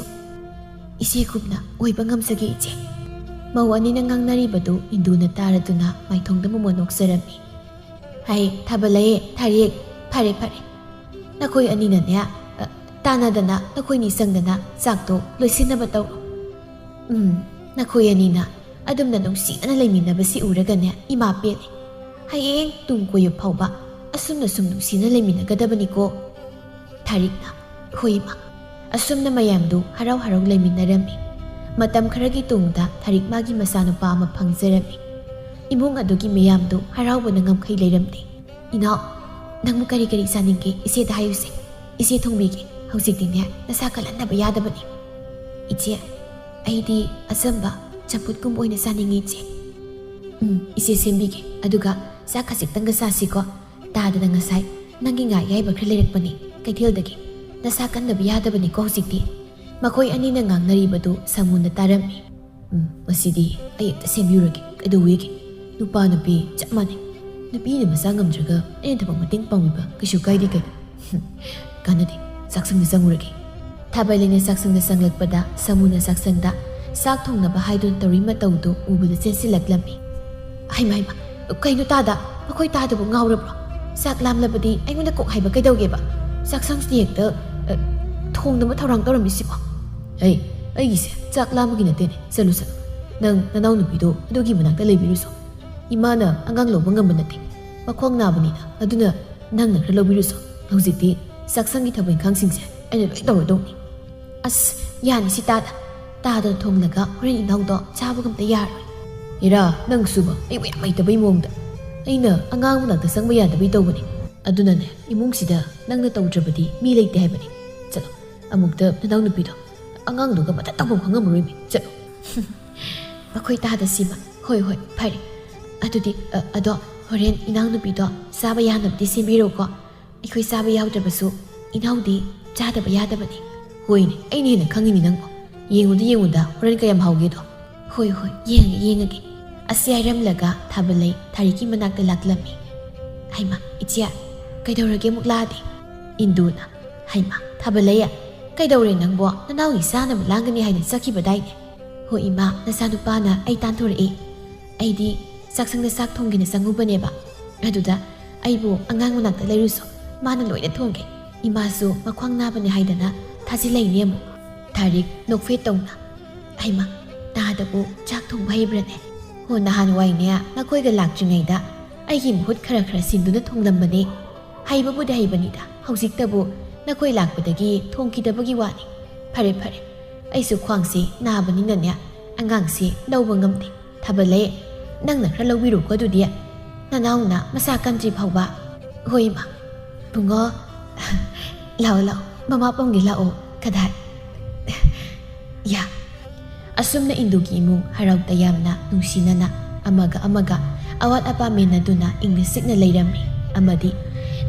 ꯏꯆꯦꯒꯨꯝꯅ ꯑꯣꯏꯕ ꯉꯝꯖꯒꯦ ꯏꯆꯦ ꯃꯧ ꯑꯅꯤꯅ ꯉꯥꯡꯅꯔꯤꯕꯗꯨ ꯏꯟꯗꯨꯅ ꯇꯥꯔꯗꯨꯅ ꯃꯥꯏꯊꯣꯡꯗ ꯃꯣꯃꯣꯟ ꯅꯣꯛꯆꯔꯝꯃꯤ ꯍꯩ ꯊꯥꯕꯂꯩ ꯊꯥꯔꯤꯛ ꯐꯔꯦ ꯅꯈꯣꯏ ꯑꯅꯤꯅꯅꯦ ꯇꯥꯟꯅꯗꯅ ꯅꯈꯣꯏꯅꯤ ꯆꯪꯗꯅ ꯆꯥꯛꯇꯣ ꯂꯣꯏꯁꯤꯟꯅꯕ ꯇꯧꯔꯣ ꯅꯈꯣꯏ ꯑꯅꯤꯅ ꯑꯗꯨꯝꯅ ꯅꯨꯡꯁꯤꯅꯅ ꯂꯩꯃꯤꯟꯅꯕꯁꯤ ꯎꯔꯒꯅꯦ ꯏꯃꯥ ꯄꯦꯜꯂꯦ ꯍꯌꯦꯡ ꯇꯨꯡ ꯀꯣꯏꯕ ꯐꯥꯎꯕ ꯑꯁꯨꯝꯅ ꯁꯨꯝ ꯅꯨꯡꯁꯤꯅ ꯂꯩꯃꯤꯟꯅꯒꯗꯕꯅꯤꯀோ ꯊꯥꯔꯤꯛꯅ ꯍꯣꯏ ꯏꯃꯥ ꯑꯁꯨꯝꯅ ꯃꯌꯥꯝꯗꯨ ꯍꯔꯥꯎ ꯂꯩꯃꯤꯟꯅꯔꯝꯃꯤ ꯃꯇꯝ ꯈꯔꯒꯤ ꯇꯨꯡꯗ ꯊꯥꯔꯤꯛ ꯃꯥꯒꯤ ꯃꯆꯥꯅꯨꯄꯥ ꯑꯃ ꯐꯪꯖꯔꯝꯃꯤ ꯏꯃꯨꯡ ꯑꯗꯨꯒꯤ ꯃꯤꯌꯥꯝꯗꯨ ꯍꯔꯥꯎꯕꯅ ꯉꯝꯈꯩ ꯂꯩꯔꯝꯗꯦ ꯏꯅꯥꯎ ꯅꯪꯕꯨ ꯀꯔꯤ ꯆꯥꯅꯤꯡꯒꯦ ꯏꯆꯦꯗ ꯍꯥꯏꯌꯨꯁꯦ ꯏꯆꯦ ꯊꯣꯡꯕꯤꯒꯦ ꯍꯧꯖꯤꯛꯇꯤꯅꯦ ꯅꯁꯥ ꯀꯜꯍꯟꯗꯕ ꯌꯥꯗꯕꯅꯤ ꯏꯆꯦ ꯑꯩꯗꯤ ꯑꯆꯝꯕ ꯆꯝꯐꯨꯠꯀꯨꯝꯕ ꯑꯣꯏꯅ ꯆꯥꯅꯤꯡꯉꯤ ꯏꯆꯦ ꯏꯆꯦ ꯁꯦꯝꯕꯤꯒꯦ ꯑꯗꯨꯒ ꯆꯥꯛ ꯈꯖꯤꯛꯇꯪꯒ ꯆꯥꯁꯤꯀꯣ ꯇꯥꯗꯅ ꯉꯁꯥꯏ ꯅꯪꯒꯤ ꯉꯥ ꯑꯌꯥꯏꯕ ꯈꯔ ꯂꯩꯔꯛꯄꯅꯤ ꯀꯩꯊꯦꯜꯗꯒꯤ ꯅꯁꯥ ꯀꯟꯗꯕ ꯌꯥꯗꯕꯅꯤꯀꯣ ꯍꯧꯖꯤꯛꯇꯤ ꯃꯈꯣꯏ ꯑꯅꯤꯅ ꯉꯥꯡꯅꯔꯤꯕꯗꯨ ꯁꯥꯃꯨꯅ ꯇꯥꯔꯝꯃꯤ ꯉꯁꯤꯗꯤ ꯑꯩ ꯍꯦꯛꯇ ꯁꯦꯝꯕꯤꯔꯒꯦ ꯀꯩꯗꯧꯋꯦꯒꯦ ꯅꯨꯄꯥ ꯅꯨꯄꯤ ꯆꯞ ꯃꯥꯟꯅꯩ ꯅꯨꯄꯤꯅ ꯃꯆꯥ ꯉꯝꯗ꯭ꯔꯒ ꯑꯩꯅ ꯊꯕꯛ ꯃꯇꯦꯡ ꯄꯥꯡꯕꯤꯕ ꯀꯩꯁꯨ ꯀꯥꯏꯗꯦ ꯀꯩꯅꯣ ꯀꯥꯟꯅꯗꯦ ꯆꯥꯛꯁꯪꯗ ꯆꯪꯉꯨꯔꯒꯦ ꯊꯥꯕꯂꯩꯅ ꯆꯥꯛꯁꯪꯗ ꯆꯪꯂꯛꯄꯗ ꯁꯥꯃꯨꯅ ꯆꯥꯛꯁꯪꯗ ꯆꯥꯛ ꯊꯣꯡꯅꯕ ꯍꯥꯏꯗꯨꯅ ꯇꯧꯔꯤ ꯃꯇꯧꯗꯨ ꯎꯕꯗ ꯆꯦꯟꯁꯤꯜꯂꯛꯂꯝꯃꯤ ꯍꯩꯃꯥ ꯀꯩꯅꯣ ꯃꯈꯣꯏ ꯇꯥꯗꯕ ꯉꯥꯎꯔꯕ꯭ꯔꯣ ꯆꯥꯛ ꯂꯥꯝꯂꯕꯗꯤ ꯑꯩꯉꯣꯟꯗ ꯀꯣꯛ ꯍꯥꯏꯕ ꯀꯩꯗꯧꯒꯦꯕ ꯆꯥꯛꯁꯪꯁꯤꯗꯤ ꯍꯦꯛꯇ ꯊꯣꯡꯅꯕ ꯊꯧꯔꯥꯡ ꯇꯧꯔꯝꯃꯤꯁꯤꯕꯣ? ꯑꯩꯒꯤꯁꯦ ꯆꯥꯛ ꯂꯥꯝꯕꯒꯤ ꯅꯠꯇꯦꯅꯦ. ꯆꯠꯂꯨ ꯅꯪ ꯅꯅꯥꯎ ꯅꯨꯄꯤꯗꯣ ꯑꯗꯨꯒꯤ ꯃꯅꯥꯛꯇ ꯂꯩꯕꯤꯔꯨꯁꯣ. ꯏꯃꯥꯅ ꯑꯉꯥꯡ ꯂꯧꯕ ꯉꯝꯕ ꯅꯠꯇꯦ. ꯃꯈ꯭ꯋꯥꯡ ꯅꯥꯕꯅꯤꯅ. ꯑꯗꯨꯅ ꯅꯪꯅ ꯈꯔ ꯂꯧꯕꯤꯔꯨꯁꯣ. ꯍꯧꯖꯤꯛꯇꯤ ꯆꯥꯛꯁꯪꯒꯤ ꯊꯕꯛ ꯏꯪꯈꯥꯡꯁꯤꯡꯁꯦ ꯑꯩꯅ ꯂꯣꯏ ꯇꯧꯔꯗꯧꯅꯤ. ꯑꯁ ꯌꯥꯅꯤ ꯁꯤ ꯇꯥꯗꯅ ꯊꯣꯡꯂꯒ ꯍꯣꯔꯦꯟ ꯏꯅꯥꯎꯗꯣ ꯆꯥꯕꯒ ꯑꯝꯇ ꯌꯥꯔꯣꯏ. ꯏꯔꯥ, ꯅꯪꯁꯨꯕ ꯑꯩꯕꯨ ꯌꯥꯝ ꯍꯩꯇꯕꯩ ꯃꯑꯣꯡꯗ. ꯑꯩꯅ ꯑꯉꯥꯡ ꯃꯅꯥꯛꯇ ꯆꯪꯕ ꯌꯥꯗꯕꯩ ꯇꯧꯕꯅꯤ. ꯑꯗꯨꯅꯅꯦ, ꯏꯃꯨꯡꯁꯤꯗ ꯅꯪꯅ ꯇꯧꯗ꯭ꯔꯕꯗꯤ ꯃꯤ ꯂꯩꯇꯦ ꯍꯥꯏꯕꯅꯤ. ꯆꯠꯂꯣ, ꯑꯃꯨꯛꯇ ꯅꯅꯥꯎ ꯅꯨꯄꯤꯗꯣ ꯑꯉꯥꯡꯗꯨꯒ ꯃꯇꯠ ꯇꯧꯐꯝ ꯈꯪꯉꯝꯃꯔꯣꯏꯃꯤ. ꯆꯠꯂꯣ. ꯃꯈꯣꯏ ꯇꯥꯗꯁꯤꯕ. ꯍꯣꯏ ꯐꯔꯦ. ꯑꯗꯨꯗꯤ ꯑꯗꯣ ꯍꯣꯔꯦꯟ ꯏꯅꯥꯎ ꯅꯨꯄꯤꯗꯣ ꯆꯥꯕ ꯌꯥꯅꯕꯗꯤ ꯁꯦꯝꯕꯤꯔꯣꯀꯣ. ꯑꯩꯈꯣꯏ ꯆꯥꯕ ꯌꯥꯎꯗ꯭ꯔꯕꯁꯨ ꯏꯅꯥꯎꯗꯤ ꯆꯥꯗꯕ ꯌꯥꯗꯕꯅꯤ. ꯍꯣꯏꯅꯦ, ꯑꯩꯅ ꯍꯦꯟꯅ ꯈꯪꯉꯤꯅꯤ ꯅꯪꯕꯨ. ꯌꯦꯡꯉꯨꯗ ꯍꯣꯔꯦꯟ ꯀꯌꯥꯝ ꯍꯥꯎꯒꯦꯗꯣ. ꯍꯣꯏ ꯌꯦꯡꯉꯒꯦ. ꯑꯁ ꯌꯥꯏꯔꯝꯂꯒ ꯊꯥꯕꯜꯂꯩ ꯊꯥꯔꯤꯛꯀꯤ ꯃꯅꯥꯛꯇ ꯂꯥꯛꯂꯝꯃꯤ. ꯍꯩꯃꯥ, ꯏꯆꯦ ꯀꯩꯗꯧꯔꯒꯦ ꯑꯃꯨꯛ ꯂꯥꯛꯑꯗꯤ? ꯏꯟꯗꯨꯅ, ꯍꯩꯃꯥ ꯊꯥꯕꯜꯂꯩ, ꯀꯩꯗꯧꯔꯦ ꯅꯪꯕꯣ? ꯅꯅꯥꯎꯒꯤ ꯆꯥꯅꯕ ꯂꯥꯡꯒꯅꯤ ꯍꯥꯏꯅ ꯆꯠꯈꯤꯕꯗꯥꯏꯅꯦ. ꯍꯣꯏ ꯏꯃꯥ, ꯅꯆꯥꯅꯨꯄꯥꯅ ꯑꯩ ꯇꯥꯟꯊꯣꯔꯛꯏ. ꯑꯩꯗꯤ ꯆꯥꯛꯁꯪꯗ ꯆꯥꯛ ꯊꯣꯡꯒꯦꯅ ꯆꯪꯉꯨꯕꯅꯦꯕ. ꯑꯗꯨꯗ ꯑꯩꯕꯨ ꯑꯉꯥꯡ ꯃꯅꯥꯛꯇ ꯂꯩꯔꯨꯁꯣ, ꯃꯥꯅ ꯂꯣꯏꯅ ꯊꯣꯡꯒꯦ. ꯏꯃꯥꯁꯨ ꯃꯈ꯭ꯋꯥꯡ ナꯕꯅꯤ ꯍꯥꯏꯗꯅ ꯊꯥꯖꯤꯜꯂꯛꯏꯅꯦ ꯑꯃꯨꯛ. ꯊꯥꯔꯤꯛ ꯅꯣꯛꯐꯦꯠ ꯇꯧꯅ, ꯍꯩꯃꯥ ꯇꯥꯗꯕꯨ ꯆꯥꯛ ꯊꯣꯡꯕ ꯍꯩꯕ꯭ꯔꯅꯦ? ꯍꯣ, ꯅꯍꯥꯟꯋꯥꯏꯅꯦ ꯅꯈꯣꯏꯒ ꯂꯥꯛꯇ꯭ꯔꯤꯉꯩꯗ ꯑꯩꯒꯤ ꯃꯍꯨꯠ ꯈꯔ ꯁꯤꯟꯗꯨꯅ ꯊꯣꯡꯂꯝꯕꯅꯦ. ꯍꯩꯕꯕꯨꯗꯤ ꯍꯩꯕꯅꯤꯗ. ꯍꯧꯖꯤꯛꯇꯕꯨ ꯅꯈꯣꯏ ꯂꯥꯛꯄꯗꯒꯤ ꯊꯣꯡꯈꯤꯗꯕꯒꯤ ꯋꯥꯅꯤ. ꯐꯔꯦ, ꯑꯩꯁꯨ ꯈ꯭ꯋꯥꯡꯁꯤ ꯅꯥꯕꯅꯤꯅꯅꯦ ꯑꯉꯥꯡꯁꯤ ꯂꯧꯕ ꯉꯝꯗꯦ. ꯊꯥꯕꯜꯂꯩ, ꯅꯪꯅ ꯈꯔ ꯂꯧꯕꯤꯔꯣꯀꯣ ꯑꯗꯨꯗꯤ. ꯅꯅꯥꯎꯅ ꯃꯁꯥ ꯀꯟꯗ꯭ꯔꯤ ꯐꯥꯎꯕ. ꯍꯣꯏ ꯏꯃꯥ. ꯕꯨꯡꯉꯣ, ꯂꯥꯛꯑꯣ ꯃꯃꯥ ꯄꯝꯒꯦ ꯂꯥꯛꯑꯣ. ꯀꯗꯥꯏ? ꯌꯥ. ꯑꯁꯨꯝꯅ ꯏꯟꯗꯨꯒꯤ ꯏꯃꯨꯡ ꯍꯔꯥꯎ ꯇꯌꯥꯝꯅ ꯅꯨꯡꯁꯤꯅꯅ ꯑꯃꯒ ꯑꯋꯥꯠ ꯑꯄꯥ ꯃꯦꯟꯅꯗꯨꯅ ꯏꯪꯅ ꯆꯤꯛꯅ ꯂꯩꯔꯝꯃꯤ. ꯑꯃꯗꯤ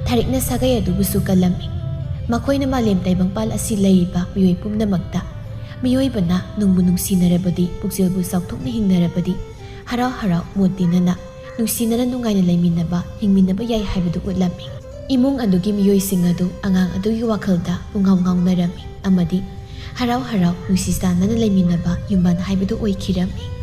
ꯊꯥꯔꯤꯛꯅ ꯁꯥꯒꯩ ꯑꯗꯨꯕꯨꯁꯨ ꯀꯜꯂꯝꯃꯤ. ꯃꯈꯣꯏꯅ ꯃꯥꯂꯦꯝ ꯇꯥꯏꯕꯪꯄꯥꯜ ꯑꯁꯤ ꯂꯩꯔꯤꯕ ꯃꯤꯑꯣꯏ ꯄꯨꯝꯅꯃꯛꯇ ꯃꯤꯑꯣꯏꯕꯅ ꯅꯨꯡꯕꯨ ꯅꯨꯡꯁꯤꯅꯔꯕꯗꯤ, ꯄꯨꯛꯆꯦꯜꯕꯨ ꯆꯥꯎꯊꯣꯛꯅ ꯍꯤꯡꯅꯔꯕꯗꯤ ꯍꯔꯥꯎ ꯃꯣꯠ ꯇꯤꯟꯅꯅ ꯅꯨꯡꯁꯤꯅꯅ ꯅꯨꯡꯉꯥꯏꯅ ꯂꯩꯃꯤꯟꯅꯕ, ꯍꯤꯡꯃꯤꯟꯅꯕ ꯌꯥꯏ ꯍꯥꯏꯕꯗꯨ ꯎꯠꯂꯝꯃꯤ. ꯏꯃꯨꯡ ꯑꯗꯨꯒꯤ ꯃꯤꯑꯣꯏꯁꯤꯡ ꯑꯗꯨ ꯑꯉꯥꯡ ꯑꯗꯨꯒꯤ ꯋꯥꯈꯜꯗ ꯄꯨꯡꯉꯥꯎ ꯉꯥꯎꯅꯔꯝꯃꯤ. ꯑꯃꯗꯤ ꯍꯔꯥꯎ ꯅꯨꯡꯁꯤ ꯆꯥꯟꯅꯅ ꯂꯩꯃꯤꯟꯅꯕ ꯌꯨꯝꯕꯥꯟ ꯍꯥꯏꯕꯗꯨ ꯑꯣꯏꯈꯤꯔꯝꯃꯤ꯫